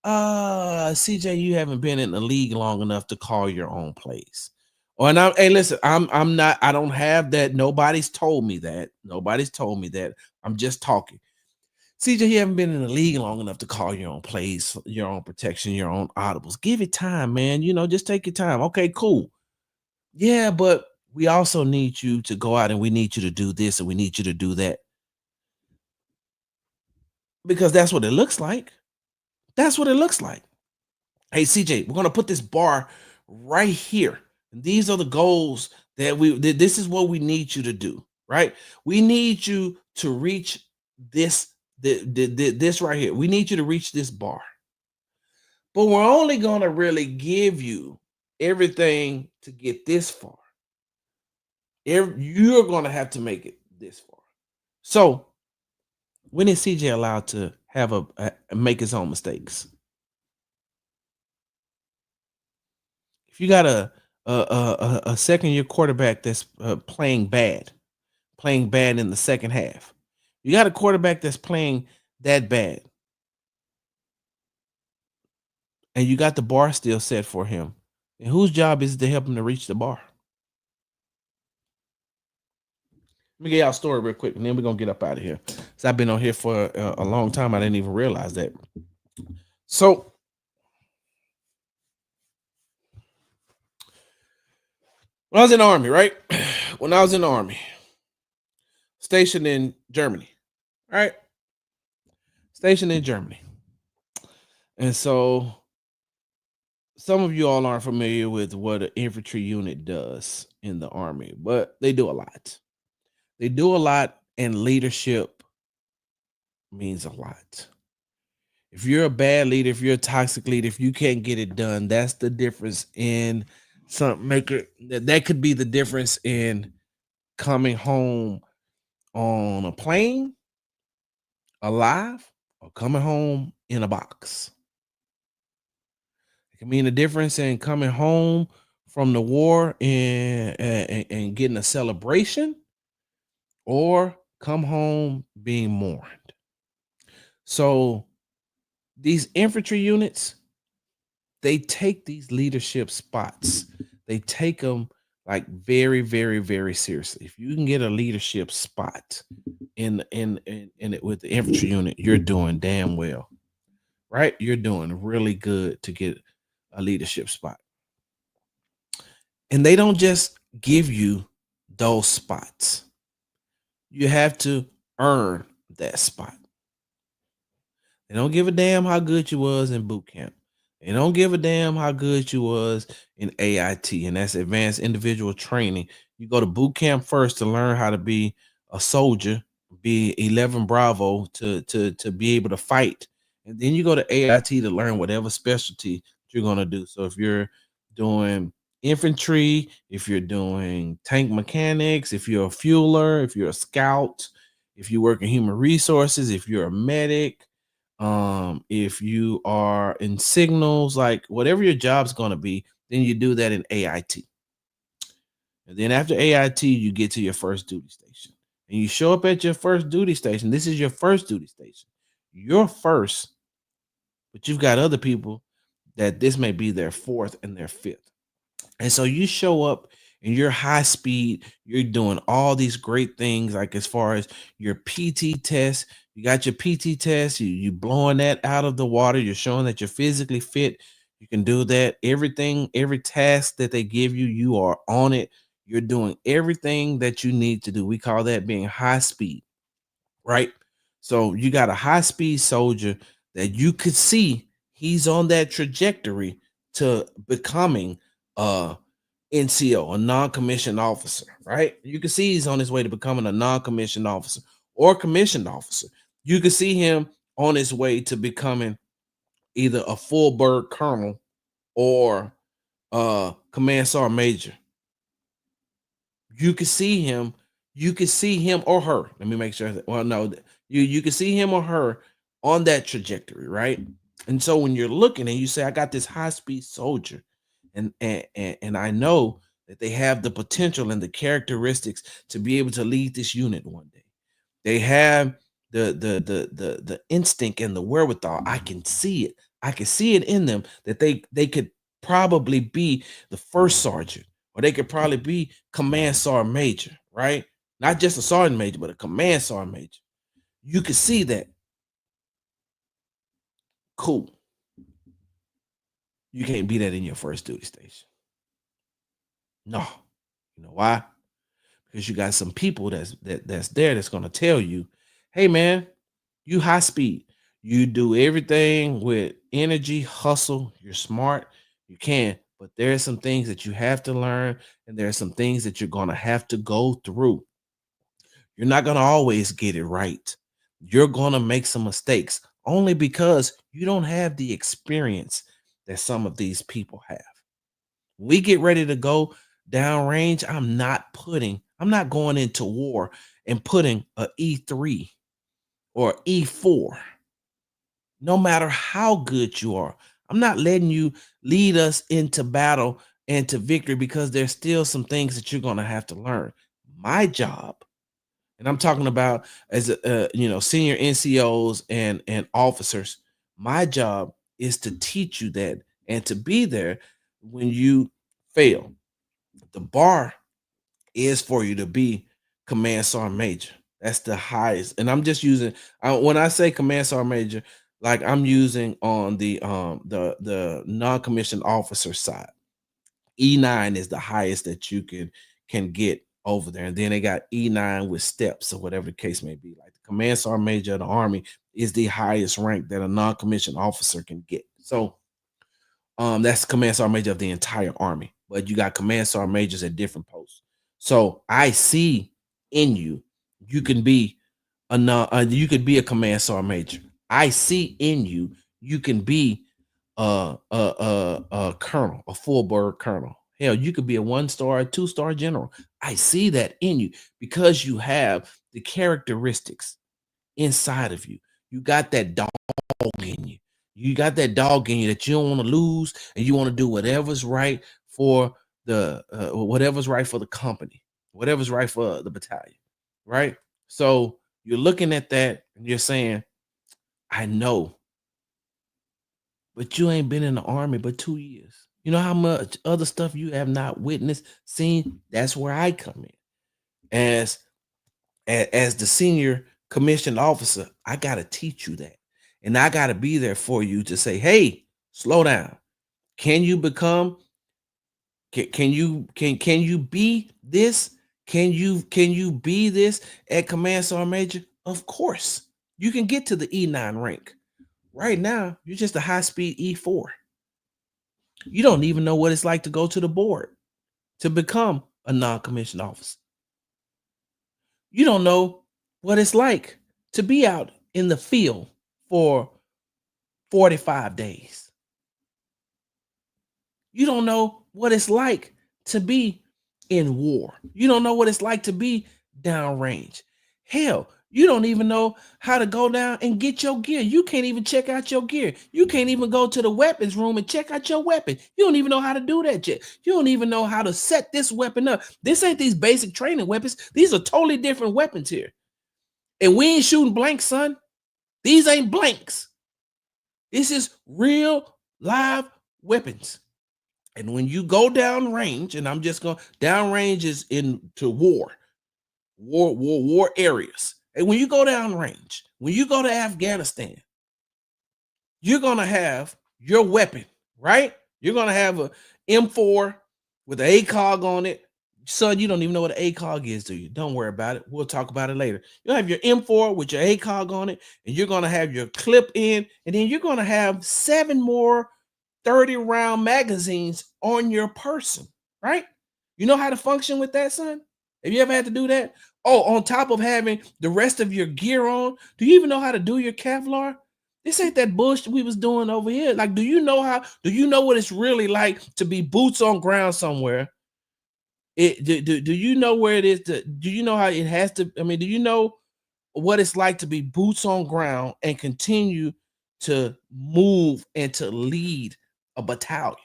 CJ, you haven't been in the league long enough to call your own plays. Or and hey, listen, I'm not, I don't have that. Nobody's told me that. Nobody's told me that. I'm just talking. CJ, you haven't been in the league long enough to call your own plays, your own protection, your own audibles. Give it time, man. Just take your time. Okay, cool. Yeah, but we also need you to go out and we need you to do this and we need you to do that. Because that's what it looks like. That's what it looks like. Hey, CJ, we're going to put this bar right here. And these are the goals that this is what we need you to do, right? We need you to reach this right here. We need you to reach this bar. But we're only going to really give you everything to get this far. You're going to have to make it this far. So when is CJ allowed to have make his own mistakes? If you got a second year quarterback that's playing bad in the second half, you got a quarterback that's playing that bad, and you got the bar still set for him. And whose job is it to help him to reach the bar? Let me get y'all a story real quick, and then we're gonna get up out of here. So I've been on here for a long time. I didn't even realize that. So when I was in the army, right? When I was in the army, stationed in Germany, right? Stationed in Germany. And so some of you all aren't familiar with what an infantry unit does in the army, but they do a lot. They do a lot, and leadership means a lot. If you're a bad leader, if you're a toxic leader, if you can't get it done, that's the difference in some maker. That could be the difference in coming home on a plane alive or coming home in a box. It can mean the difference in coming home from the war and getting a celebration, or come home being mourned. So these infantry units, they take these leadership spots. They take them like very, very, very seriously. If you can get a leadership spot in it with the infantry unit, you're doing damn well, right? You're doing really good to get a leadership spot. And they don't just give you those spots. You have to earn that spot. They don't give a damn how good you was in boot camp. They don't give a damn how good you was in AIT, and that's advanced individual training. You go to boot camp first to learn how to be a soldier, be 11 Bravo to be able to fight. And then you go to AIT to learn whatever specialty you're going to do. So if you're doing infantry, if you're doing tank mechanics, if you're a fueler, if you're a scout, if you work in human resources, if you're a medic, if you are in signals, like whatever your job's going to be, then you do that in AIT. And then after AIT, you get to your first duty station, and you show up at your first duty station. This is your first duty station. You're first, but you've got other people that this may be their fourth and their fifth. And so you show up and you're high speed, you're doing all these great things, like as far as your PT test. You got your PT test, you blowing that out of the water, you're showing that you're physically fit. You can do that. Everything, every task that they give you, you are on it. You're doing everything that you need to do. We call that being high speed, right? So you got a high speed soldier that you could see he's on that trajectory to becoming NCO, a non-commissioned officer, right? You can see he's on his way to becoming a non-commissioned officer or commissioned officer. You can see him on his way to becoming either a full bird colonel or command sergeant major. You can see him. You can see him or her. Let me make sure that. Well, no, you can see him or her on that trajectory, right? And so when you're looking and you say, "I got this high speed soldier," and I know that they have the potential and the characteristics to be able to lead this unit one day. They have the instinct and the wherewithal. I can see it. I can see it in them that they could probably be the first sergeant, or they could probably be command sergeant major, right? Not just a sergeant major, but a command sergeant major. You can see that. Cool. You can't be that in your first duty station. No. You know why? Because you got some people that's there that's going to tell you, hey man, you high speed. You do everything with energy, hustle. You're smart. You can, but there are some things that you have to learn, and there are some things that you're going to have to go through. You're not going to always get it right. You're going to make some mistakes only because you don't have the experience that some of these people have. We get ready to go downrange. I'm not going into war and putting a E3 or E4. No matter how good you are, I'm not letting you lead us into battle and to victory, because there's still some things that you're going to have to learn. My job, and I'm talking about as senior NCOs and officers, my job is to teach you that and to be there when you fail. The bar is for you to be command sergeant major. That's the highest. And I'm just using, when I say command sergeant major, like I'm using on the non-commissioned officer side. E9 is the highest that you can get over there. And then they got E9 with steps or whatever the case may be. Like the command sergeant major of the Army is the highest rank that a non-commissioned officer can get. So that's command sergeant major of the entire Army, but you got command sergeant majors at different posts. So I see in you, you can be you could be a command sergeant major. I see in you, you can be a colonel, a full bird colonel. Hell, you could be a 1-star, a 2-star general. I see that in you because you have the characteristics inside of you. You got that dog in you. You got that dog in you that you don't want to lose, and you want to do whatever's right for whatever's right for the company, whatever's right for the battalion, right? So you're looking at that and you're saying, I know, but you ain't been in the Army but 2 years. You know how much other stuff you have not witnessed, seen? That's where I come in. As the senior commissioned officer, I got to teach you that. And I got to be there for you to say, hey, slow down. Can you become, can you be this? Can you be this at command sergeant major? Of course. You can get to the E9 rank. Right now, you're just a high-speed E4. You don't even know what it's like to go to the board to become a non-commissioned officer. You don't know what it's like to be out in the field for 45 days. You don't know what it's like to be in war. You don't know what it's like to be downrange. Hell, you don't even know how to go down and get your gear. You can't even check out your gear. You can't even go to the weapons room and check out your weapon. You don't even know how to do that yet. You don't even know how to set this weapon up. This ain't these basic training weapons. These are totally different weapons here. And we ain't shooting blanks, son. These ain't blanks. This is real live weapons. And when you go down range, and I'm just going, down range is into war areas. And when you go down range, when you go to Afghanistan, you're going to have your weapon, right? You're going to have a M4 with an ACOG on it. Son, you don't even know what an ACOG is, do you? Don't worry about it. We'll talk about it later. You'll have your M4 with your ACOG on it, and you're going to have your clip in, and then you're going to have 7 more 30-round magazines on your person, right? You know how to function with that, son? Have you ever had to do that? Oh, on top of having the rest of your gear on, do you even know how to do your Kevlar? This ain't that bullshit we was doing over here. Like, do you know what it's really like to be boots on ground somewhere? Do you know where it is? Do you know how it has to? I mean, do you know what it's like to be boots on ground and continue to move and to lead a battalion?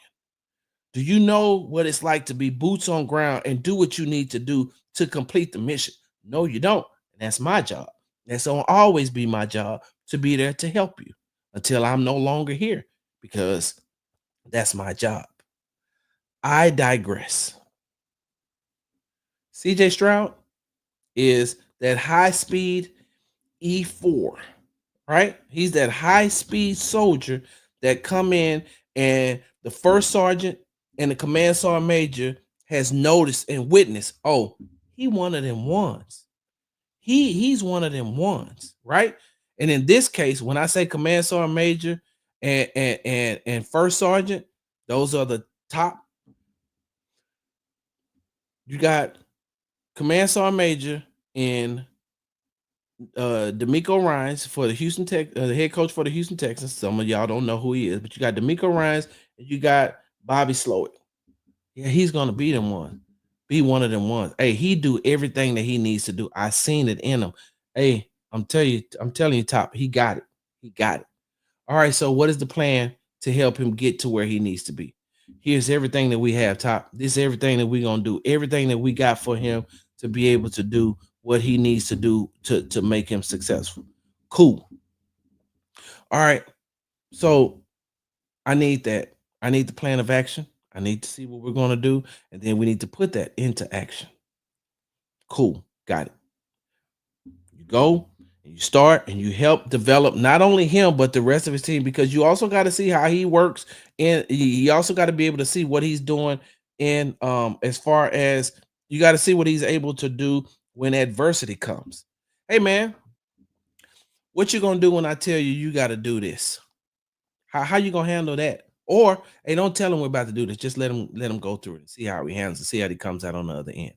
Do you know what it's like to be boots on ground and do what you need to do to complete the mission? No, you don't. And that's my job. That's gonna always be my job, to be there to help you until I'm no longer here, because that's my job. I digress. CJ Stroud is that high speed E4, right? He's that high speed soldier that come in, and the first sergeant and the command sergeant major has noticed and witnessed, oh, he one of them ones. He's one of them ones, right? And in this case, when I say command sergeant major and first sergeant, those are the top. You got command sergeant major in D'Amico Ryans for the Houston Tech, the head coach for the Houston Texans. Some of y'all don't know who he is, but you got D'Amico Ryans and you got Bobby Slowick. Yeah, he's gonna be them one. Be one of them ones. Hey, he do everything that he needs to do. I seen it in him. Hey, I'm telling you, Top, he got it. He got it. All right. So what is the plan to help him get to where he needs to be? Here's everything that we have, top. This is everything that we're gonna do, everything that we got for him to be able to do what he needs to do to make him successful. Cool. All right. So I need that. I need the plan of action. I need to see what we're gonna do, and then we need to put that into action. Cool. Got it. You go and you start and you help develop not only him but the rest of his team, because you also got to see how he works, and you also got to be able to see what he's doing in as far as you got to see what he's able to do when adversity comes. Hey man, what you gonna do when I tell you you got to do this? How you gonna handle that? Or hey, don't tell him we're about to do this. Just let him go through it and see how he handles it, see how he comes out on the other end.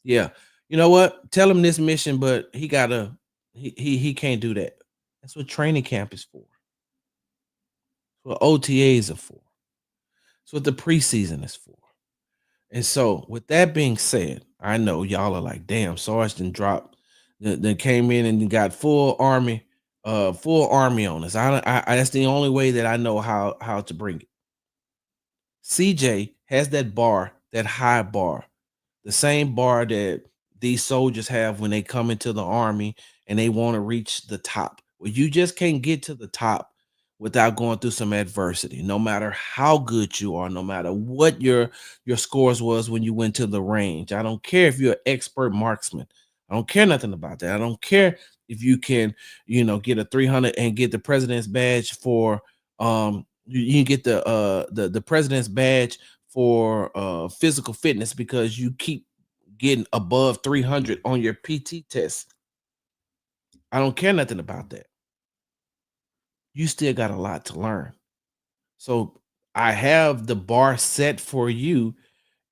Yeah. You know what? Tell him this mission, but he can't do that. That's what training camp is for. That's what OTAs are for. That's what the preseason is for. And so, with that being said, I know y'all are like, damn, Sarge done dropped, then came in and got full army on us. That's the only way that I know how to bring it. CJ has that bar, that high bar, the same bar that these soldiers have when they come into the army and they want to reach the top. Well, you just can't get to the top without going through some adversity. No matter how good you are, no matter what your scores was when you went to the range. I don't care if you're an expert marksman. I don't care nothing about that. I don't care if you can, get a 300 and get the president's badge for you can get the president's badge for physical fitness because you keep getting above 300 on your PT test. I don't care nothing about that. You still got a lot to learn. So I have the bar set for you,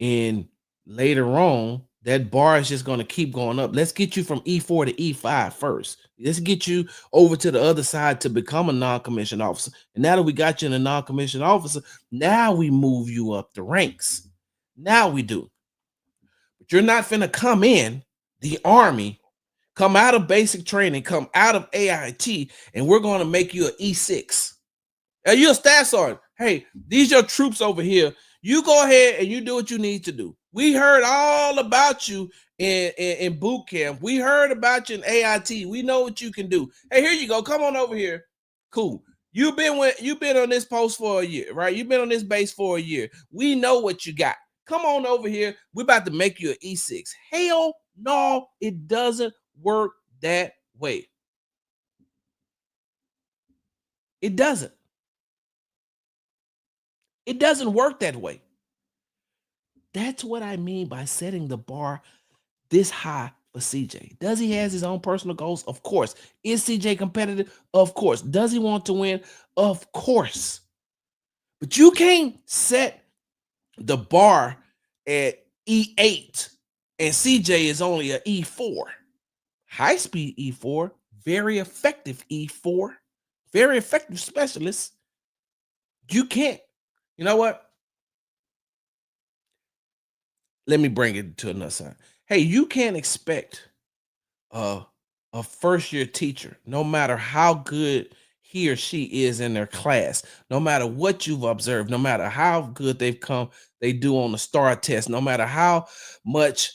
and later on, that bar is just going to keep going up. Let's get you from E4 to E5 first. Let's get you over to the other side to become a non-commissioned officer. And now that we got you in a non-commissioned officer, now we move you up the ranks. Now we do. But you're not finna come in the army, come out of basic training, come out of AIT, and we're going to make you an E6. You're a staff sergeant. Hey, these your troops over here. You go ahead and you do what you need to do. We heard all about you in boot camp. We heard about you in AIT. We know what you can do. Hey, here you go. Come on over here. Cool. You've been on this post for a year, right? You've been on this base for a year. We know what you got. Come on over here. We're about to make you an E6. Hell no, it doesn't work that way. It doesn't. It doesn't work that way. That's what I mean by setting the bar this high for CJ. Does he has his own personal goals? Of course. Is CJ competitive? Of course. Does he want to win? Of course. But you can't set the bar at E8 and CJ is only an E4. High speed E4, very effective E4, very effective specialist. You can't. You know what? Let me bring it to another side. Hey, you can't expect a first year teacher, no matter how good he or she is in their class, no matter what you've observed, no matter how good they do on the STAR test, no matter how much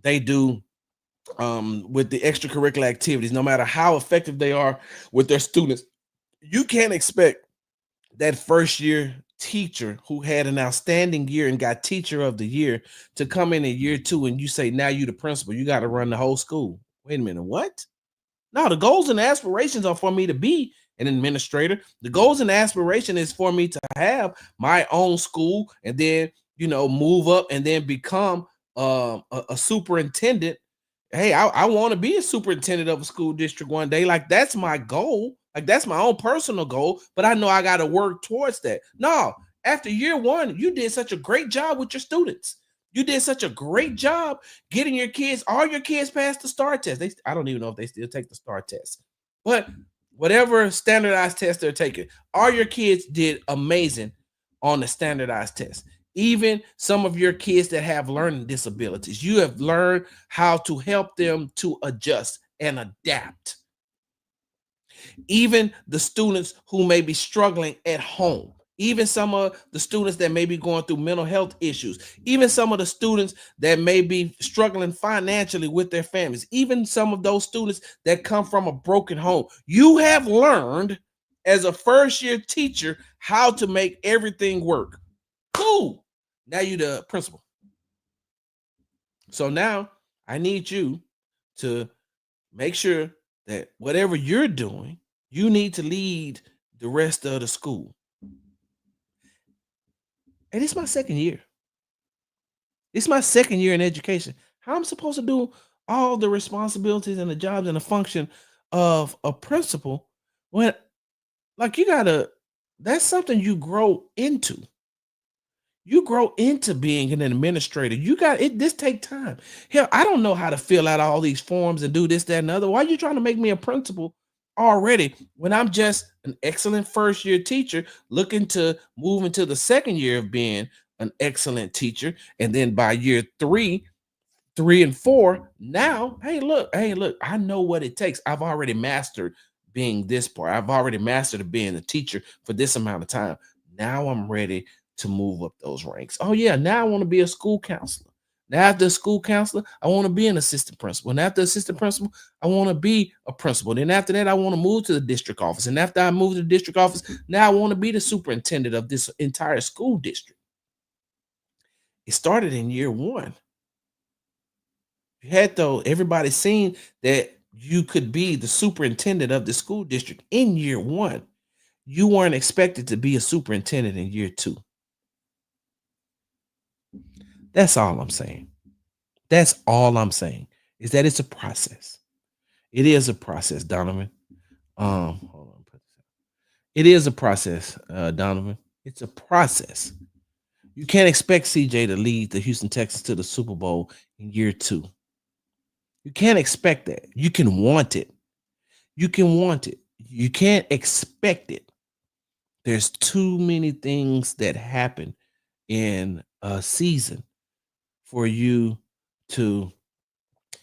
they do with the extracurricular activities, no matter how effective they are with their students, you can't expect that first year teacher who had an outstanding year and got teacher of the year to come in year 2 and you say, now you the principal, you got to run the whole school. Wait a minute, what? No, the goals and aspirations are for me to be an administrator. The goals and aspiration is for me to have my own school and then, move up and then become a superintendent. Hey, I want to be a superintendent of a school district one day. Like, that's my goal. Like, that's my own personal goal, but I know I got to work towards that. No, after year 1, you did such a great job with your students. You did such a great job getting all your kids past the STAR test. I don't even know if they still take the STAR test, but whatever standardized test they're taking, all your kids did amazing on the standardized test. Even some of your kids that have learning disabilities, you have learned how to help them to adjust and adapt. Even the students who may be struggling at home, even some of the students that may be going through mental health issues, even some of the students that may be struggling financially with their families, even some of those students that come from a broken home. You have learned as a first year teacher how to make everything work. Cool. Now you the principal. So now I need you to make sure that whatever you're doing, you need to lead the rest of the school. And it's my second year. It's my second year in education. How I'm supposed to do all the responsibilities and the jobs and the function of a principal when, like, you gotta, that's something you grow into. You grow into being an administrator. You got it. This take time. Hell, I don't know how to fill out all these forms and do this, that, and the other. Why are you trying to make me a principal already when I'm just an excellent first year teacher looking to move into the second year of being an excellent teacher? And then by year three and four, now, hey, look, I know what it takes. I've already mastered being this part. I've already mastered being a teacher for this amount of time. Now I'm ready to move up those ranks. Oh, yeah, now I want to be a school counselor. Now, after a school counselor, I want to be an assistant principal. And after assistant principal, I want to be a principal. Then after that, I want to move to the district office. And after I move to the district office, now I want to be the superintendent of this entire school district. It started in year one. You had, though, everybody seen that you could be the superintendent of the school district in year one. You weren't expected to be a superintendent in year two. That's all I'm saying. That's all I'm saying is that it's a process. It is a process, Donovan. Hold on. It is a process, Donovan. It's a process. You can't expect CJ to lead the Houston Texans to the Super Bowl in year two. You can't expect that. You can want it. You can want it. You can't expect it. There's too many things that happen in a season for you to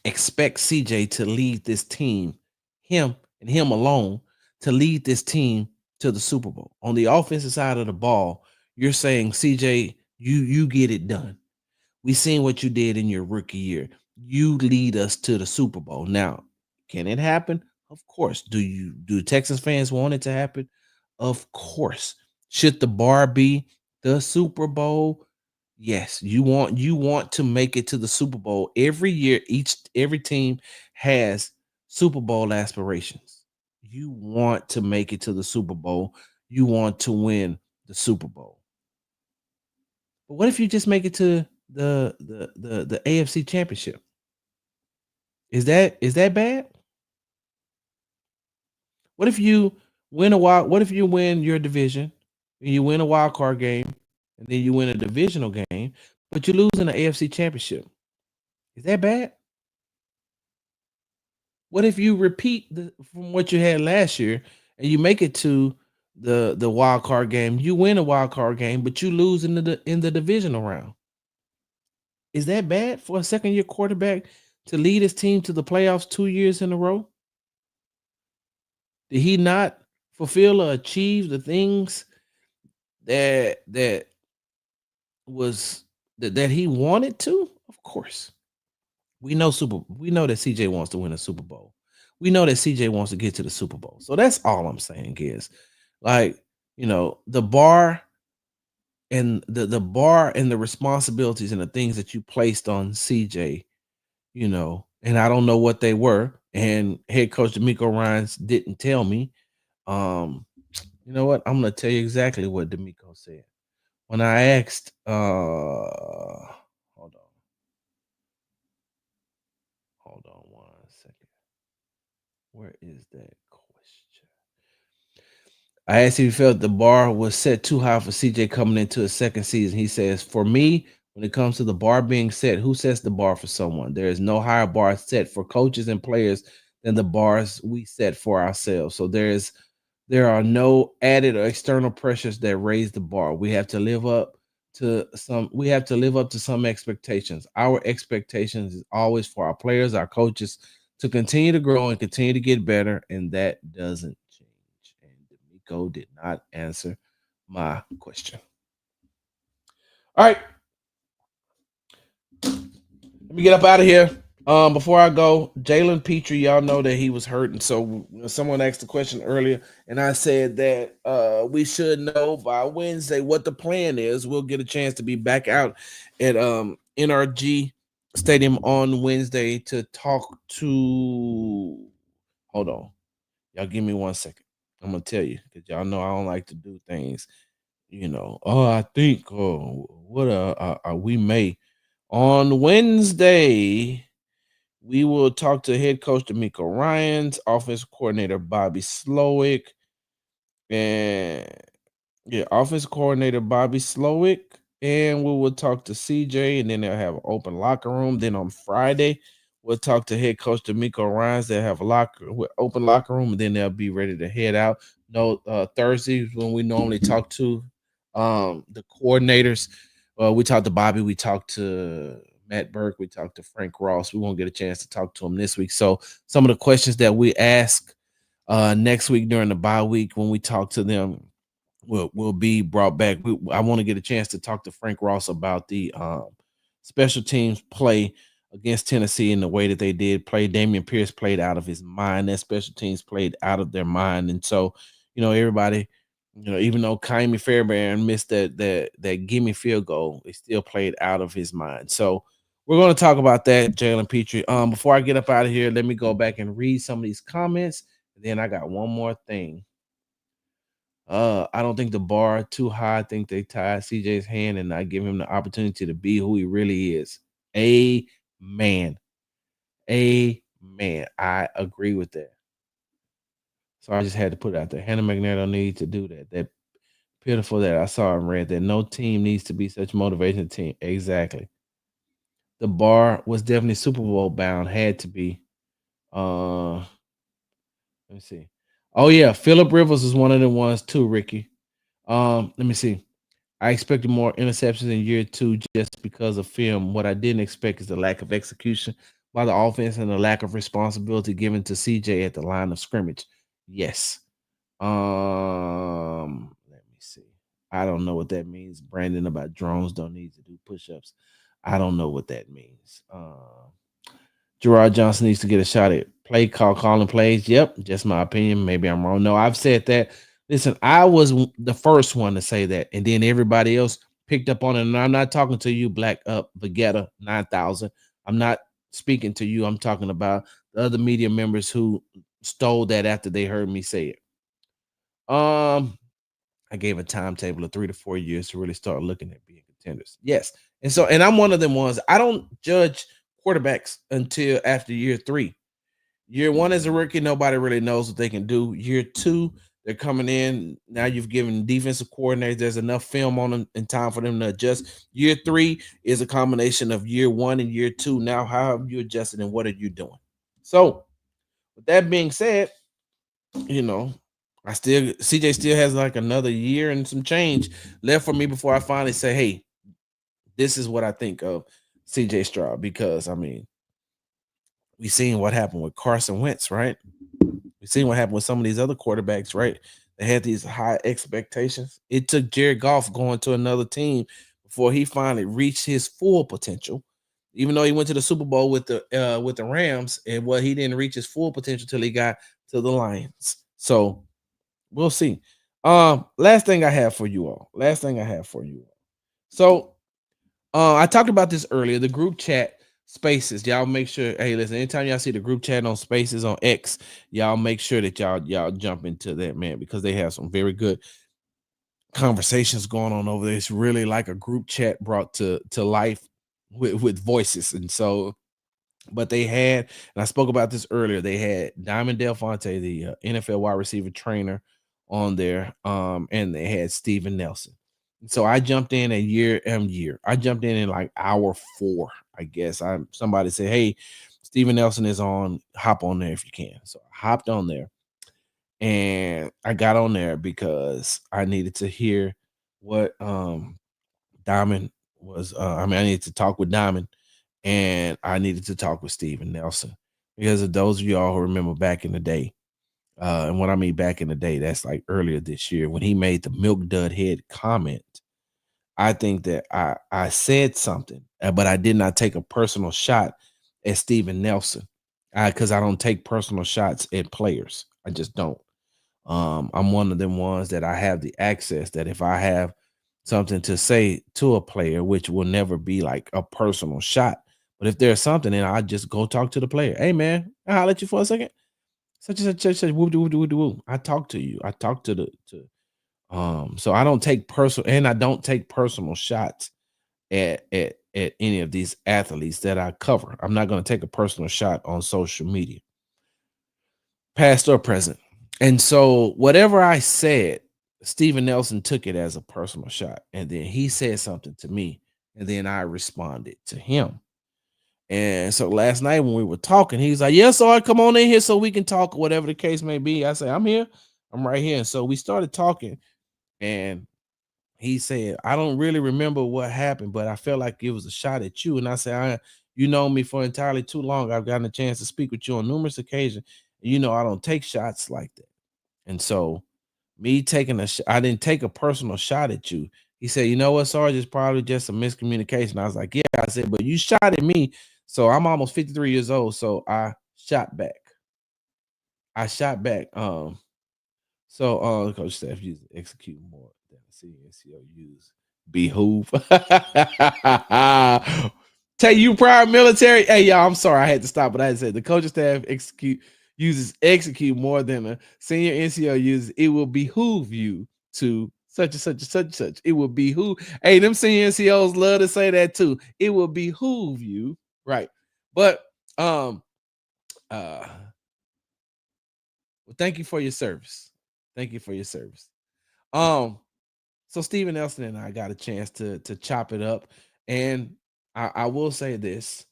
expect CJ to lead this team, him and him alone, to lead this team to the Super Bowl. On the offensive side of the ball, you're saying, CJ, you get it done. We seen what you did in your rookie year. You lead us to the Super Bowl. Now, can it happen? Of course. Do Texas fans want it to happen? Of course. Should the bar be the Super Bowl? Yes. You want to make it to the Super Bowl every year. Every team has Super Bowl aspirations. You want to make it to the Super Bowl. You want to win the Super Bowl. But what if you just make it to the AFC Championship? Is that bad? What if you what if you win your division and you win a wild card game and then you win a divisional game, but you lose in the AFC Championship? Is that bad? What if you repeat from what you had last year and you make it to the wild card game, you win a wild card game, but you lose in the divisional round? Is that bad for a second year quarterback to lead his team to the playoffs 2 years in a row? Did he not fulfill or achieve the things that was that he wanted to? Of course. We know that CJ wants to win a Super Bowl. We know that CJ wants to get to the Super Bowl. So that's all I'm saying is, like, the bar and the bar and the responsibilities and the things that you placed on CJ, and I don't know what they were. And head coach D'Amico Ryans didn't tell me. Um, you know what? I'm gonna tell you exactly what D'Amico said. When I asked, hold on 1 second. Where is that question? I asked if he felt the bar was set too high for CJ coming into his second season. He says, for me, when it comes to the bar being set, who sets the bar for someone? There is no higher bar set for coaches and players than the bars we set for ourselves. So there are no added or external pressures that raise the bar. We have to live up to some expectations. Our expectations is always for our players, our coaches, to continue to grow and continue to get better, and that doesn't change. And D'Amico did not answer my question. All right, let me get up out of here. Before I go, Jalen Petrie, y'all know that he was hurt, and so someone asked the question earlier, and I said that we should know by Wednesday what the plan is. We'll get a chance to be back out at NRG Stadium on Wednesday to talk to. Hold on, y'all, give me 1 second. I'm gonna tell you because y'all know I don't like to do things. Oh, I think. Oh, what? We may on Wednesday. We will talk to head coach D'Amico Ryans, offensive coordinator Bobby Slowick, and offensive coordinator Bobby Slowick, and we will talk to CJ, and then they'll have an open locker room. Then on Friday, we'll talk to head coach D'Amico Ryans. They'll have a open locker room, and then they'll be ready to head out. No, Thursdays when we normally talk to the coordinators. We talked to Bobby. We talked to Matt Burke. We talked to Frank Ross. We won't get a chance to talk to him this week. So some of the questions that we ask next week during the bye week when we talk to them will be brought back. I want to get a chance to talk to Frank Ross about the special teams play against Tennessee and the way that they did play. Damian Pierce played out of his mind. That special teams played out of their mind, and so everybody. Even though Kaimi Fairbairn missed that gimme field goal, it still played out of his mind. So we're going to talk about that, Jalen Petrie. Before I get up out of here, let me go back and read some of these comments. And then I got one more thing. I don't think the bar too high. I think they tied CJ's hand and not give him the opportunity to be who he really is. Amen. Amen. I agree with that. So I just had to put it out there. Hannah McNair don't need to do that. That pitiful that I saw and read that no team needs to be such a motivation team. Exactly. The bar was definitely Super Bowl bound. Had to be. Let me see. Oh yeah, Philip Rivers is one of the ones too, Ricky. Let me see. I expected more interceptions in year two just because of film. What I didn't expect is the lack of execution by the offense and the lack of responsibility given to CJ at the line of scrimmage. Yes. Let me see. I don't know what that means. Brandon about drones don't need to do push-ups. I don't know what that means. Gerard Johnson needs to get a shot at calling plays. Yep, just my opinion. Maybe I'm wrong. No, I've said that. Listen, I was the first one to say that, and then everybody else picked up on it. And I'm not talking to you, Black Vegeta 9000. I'm not speaking to you. I'm talking about the other media members who stole that after they heard me say it. I gave a timetable of 3 to 4 years to really start looking at being contenders. Yes, and I'm one of them ones. I don't judge quarterbacks until after year 3. Year 1 as a rookie, nobody really knows what they can do. Year 2, they're coming in. Now you've given defensive coordinators, there's enough film on them and time for them to adjust. Year 3 is a combination of year 1 and year 2. Now, how have you adjusted and what are you doing? So, with that being said, CJ still has like another year and some change left for me before I finally say, hey, this is what I think of CJ Stroud. Because we seen what happened with Carson Wentz, right? We seen what happened with some of these other quarterbacks, right? They had these high expectations. It took Jared Goff going to another team before he finally reached his full potential. Even though he went to the Super Bowl with the Rams, and he didn't reach his full potential till he got to the Lions. So we'll see. Last thing I have for you all. So I talked about this earlier. The group chat spaces. Y'all make sure. Hey, listen. Anytime y'all see the group chat on Spaces on X, y'all make sure that y'all jump into that, man, because they have some very good conversations going on over there. It's really like a group chat brought to life with voices, and so. But they had, and I spoke about this earlier. They had Diamond Delfonte, the NFL wide receiver trainer, on there, and they had Steven Nelson. So I jumped in a year. I jumped in like hour 4, I guess. Somebody said, "Hey, Steven Nelson is on. Hop on there if you can." So I hopped on there, and I got on there because I needed to hear what Diamond was. I needed to talk with Diamond, and I needed to talk with Steven Nelson because of those of y'all who remember back in the day. And what I mean back in the day, that's like earlier this year when he made the milk dud head comment. I think that I said something, but I did not take a personal shot at Steven Nelson because I don't take personal shots at players. I just don't. I'm one of them ones that I have the access that if I have something to say to a player, which will never be like a personal shot, but if there's something, then I just go talk to the player. Hey man, I'll let you for a second. Such and such, such, such, whoop, whoop, whoop, whoop. I talk to you. I talk to the to so I don't take personal and I don't take personal shots at any of these athletes that I cover. I'm not going to take a personal shot on social media, past or present. And so whatever I said, Steven Nelson took it as a personal shot. And then he said something to me. And then I responded to him. And so last night when we were talking, he's like, "Yes, Sarge, come on in here so we can talk, whatever the case may be." I said, "I'm here. I'm right here." And so we started talking, and he said, "I don't really remember what happened, but I felt like it was a shot at you." And I said, "You know me for entirely too long. I've gotten a chance to speak with you on numerous occasions. And you know I don't take shots like that." And so me taking I didn't take a personal shot at you. He said, "You know what, Sarge, it's probably just a miscommunication." I was like, "Yeah." I said, "But you shot at me." So I'm almost 53 years old. So I shot back. I shot back. Coach staff used to execute more than the CNCO use behoove. Tell you prior military. Hey y'all, I'm sorry I had to stop, but I had to say the coaching staff execute more than a senior NCO uses. It will behoove you to such and such and such and such. It will behoove. Hey, them senior NCOs love to say that too. It will behoove you, right? But uh well, thank you for your service. Thank you for your service. Um, so Steven Nelson and I got a chance to chop it up, and I will say this: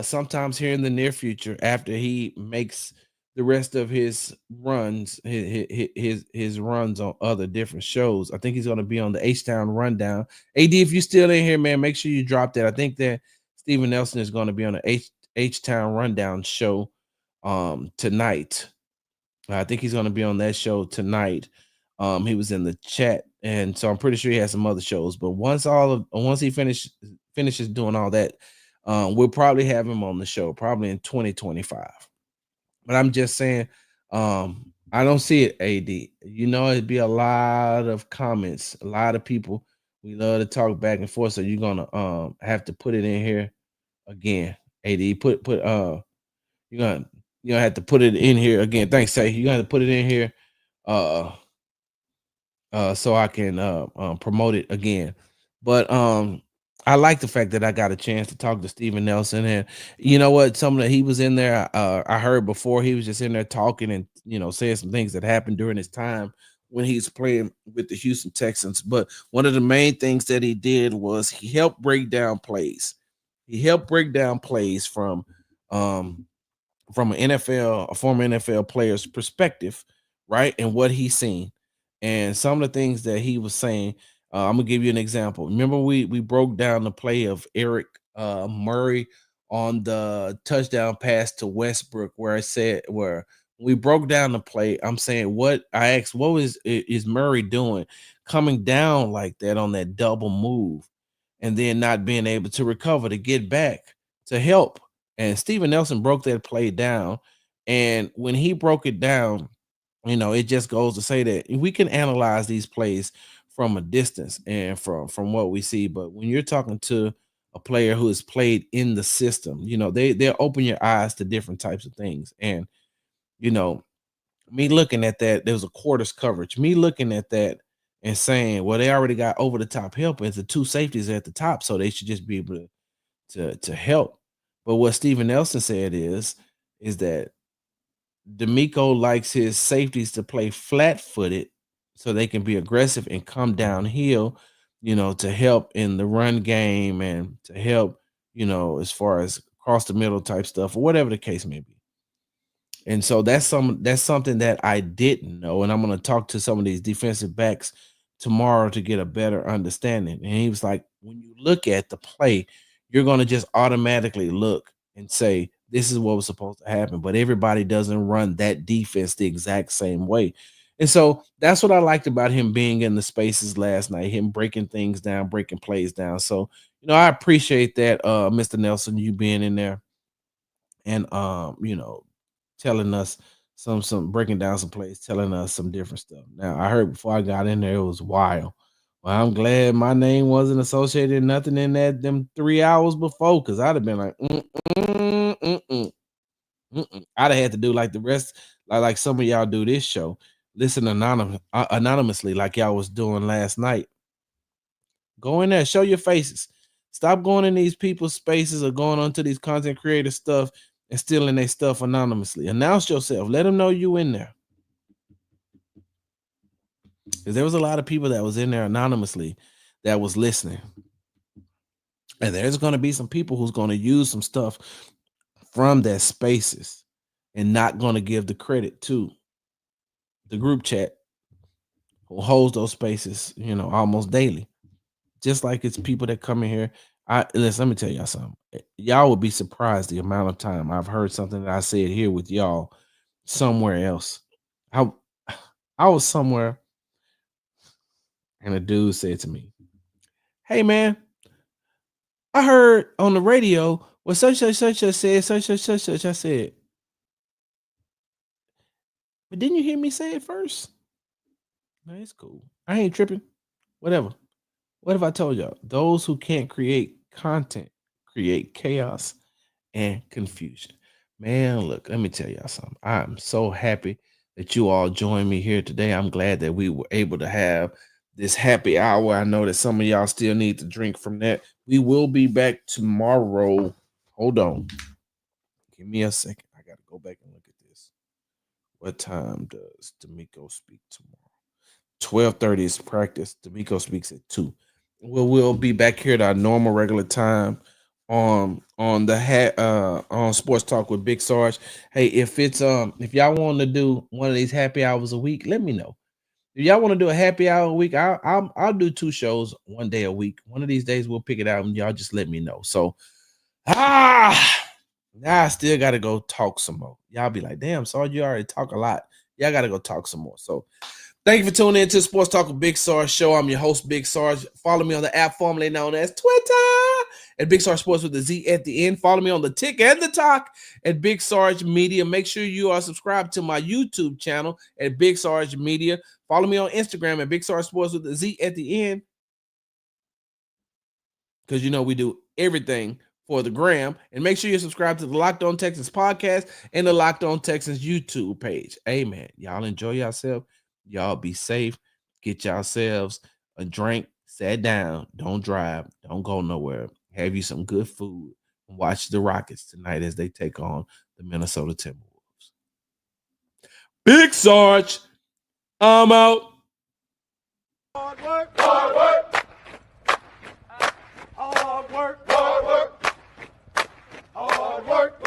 sometimes here in the near future, after he makes the rest of his runs, his runs on other different shows, I think he's going to be on the H Town Rundown. AD, if you're still in here, man, make sure you drop that. I think that Steven Nelson is going to be on the H Town Rundown show tonight. I think he's going to be on that show tonight. He was in the chat, and so I'm pretty sure he has some other shows. But once he finishes doing all that, we'll probably have him on the show probably in 2025. But I'm just saying, I don't see it. AD, you know, it'd be a lot of comments, a lot of people. We love to talk back and forth, so you're gonna have to put it in here again. AD, you're gonna have to put it in here again. Thanks, Say. You're gonna have to put it in here uh so I can promote it again. But I like the fact that I got a chance to talk to Steven Nelson, and you know what, some of the he was in there, I heard before he was just in there talking and saying some things that happened during his time when he's playing with the Houston Texans. But one of the main things that he did was he helped break down plays. He helped break down plays um from an NFL, a former NFL player's perspective, right? And what he's seen. And some of the things that he was saying, I'm gonna give you an example. Remember, we broke down the play of Eric Murray on the touchdown pass to Westbrook, where I said where we broke down the play. I'm saying what I asked, what is Murray doing coming down like that on that double move, and then not being able to recover to get back to help. And Steven Nelson broke that play down. And when he broke it down, it just goes to say that we can analyze these plays from a distance and from what we see. But when you're talking to a player who has played in the system, they'll open your eyes to different types of things. And you know, me looking at that, there was a quarters coverage. Me looking at that and saying, well, they already got over the top help, and the two safeties at the top, so they should just be able to help. But what Steven Nelson said is that D'Amico likes his safeties to play flat-footed so they can be aggressive and come downhill, to help in the run game and to help, as far as across the middle type stuff or whatever the case may be. And so that's something that I didn't know. And I'm going to talk to some of these defensive backs tomorrow to get a better understanding. And he was like, when you look at the play, you're going to just automatically look and say this is what was supposed to happen. But everybody doesn't run that defense the exact same way. And so that's what I liked about him being in the spaces last night, him breaking things down, breaking plays down. So, I appreciate that, Mr. Nelson, you being in there and telling us some breaking down some plays, telling us some different stuff. Now I heard before I got in there it was wild. Well, I'm glad my name wasn't associated nothing in that them 3 hours before, because I'd have been like, I'd have had to do like the rest, like some of y'all do this show, listen anonymously, like y'all was doing last night. Go in there, show your faces. Stop going in these people's spaces or going onto these content creator stuff and stealing their stuff anonymously. Announce yourself. Let them know you in there. Because there was a lot of people that was in there anonymously that was listening. And there's going to be some people who's going to use some stuff from their spaces and not going to give the credit to the group chat who holds those spaces, almost daily. Just like it's people that come in here. Let me tell y'all something. Y'all would be surprised the amount of time I've heard something that I said here with y'all somewhere else. I was somewhere and a dude said to me, "Hey man, I heard on the radio what such said, such. I said, but didn't you hear me say it first? No, it's cool. I ain't tripping. Whatever. What have I told y'all? Those who can't create content create chaos and confusion. Man, look, let me tell y'all something. I'm so happy that you all joined me here today. I'm glad that we were able to have this happy hour. I know that some of y'all still need to drink from that. We will be back tomorrow. Hold on. Give me a second. I got to go back and look at this. What time does D'Amico speak tomorrow? 12:30 is practice. D'Amico speaks at 2. We'll be back here at our normal regular time on on Sports Talk with Big Sarge. Hey, if y'all want to do one of these happy hours a week, let me know. If y'all want to do a happy hour a week, I'll do 2 shows one day a week. One of these days we'll pick it out and y'all just let me know. So now I still gotta go talk some more. Y'all be like, damn, Sarge, you already talk a lot. Y'all gotta go talk some more. So thank you for tuning in to Sports Talk with Big Sarge show. I'm your host, Big Sarge. Follow me on the app formerly known as Twitter at Big Sarge Sports with the Z at the end. Follow me on the Tick and the Talk at Big Sarge Media. Make sure you are subscribed to my YouTube channel at Big Sarge Media. Follow me on Instagram at Big Sarge Sports with the Z at the end. Because we do everything for the gram. And make sure you subscribe to the Locked On Texans podcast and the Locked On Texans YouTube page. Amen. Y'all enjoy yourself. Y'all be safe. Get yourselves a drink. Sit down. Don't drive. Don't go nowhere. Have you some good food. And watch the Rockets tonight as they take on the Minnesota Timberwolves. Big Sarge, I'm out. Hard work. Hard work. Hard work. Hard work. Hard work.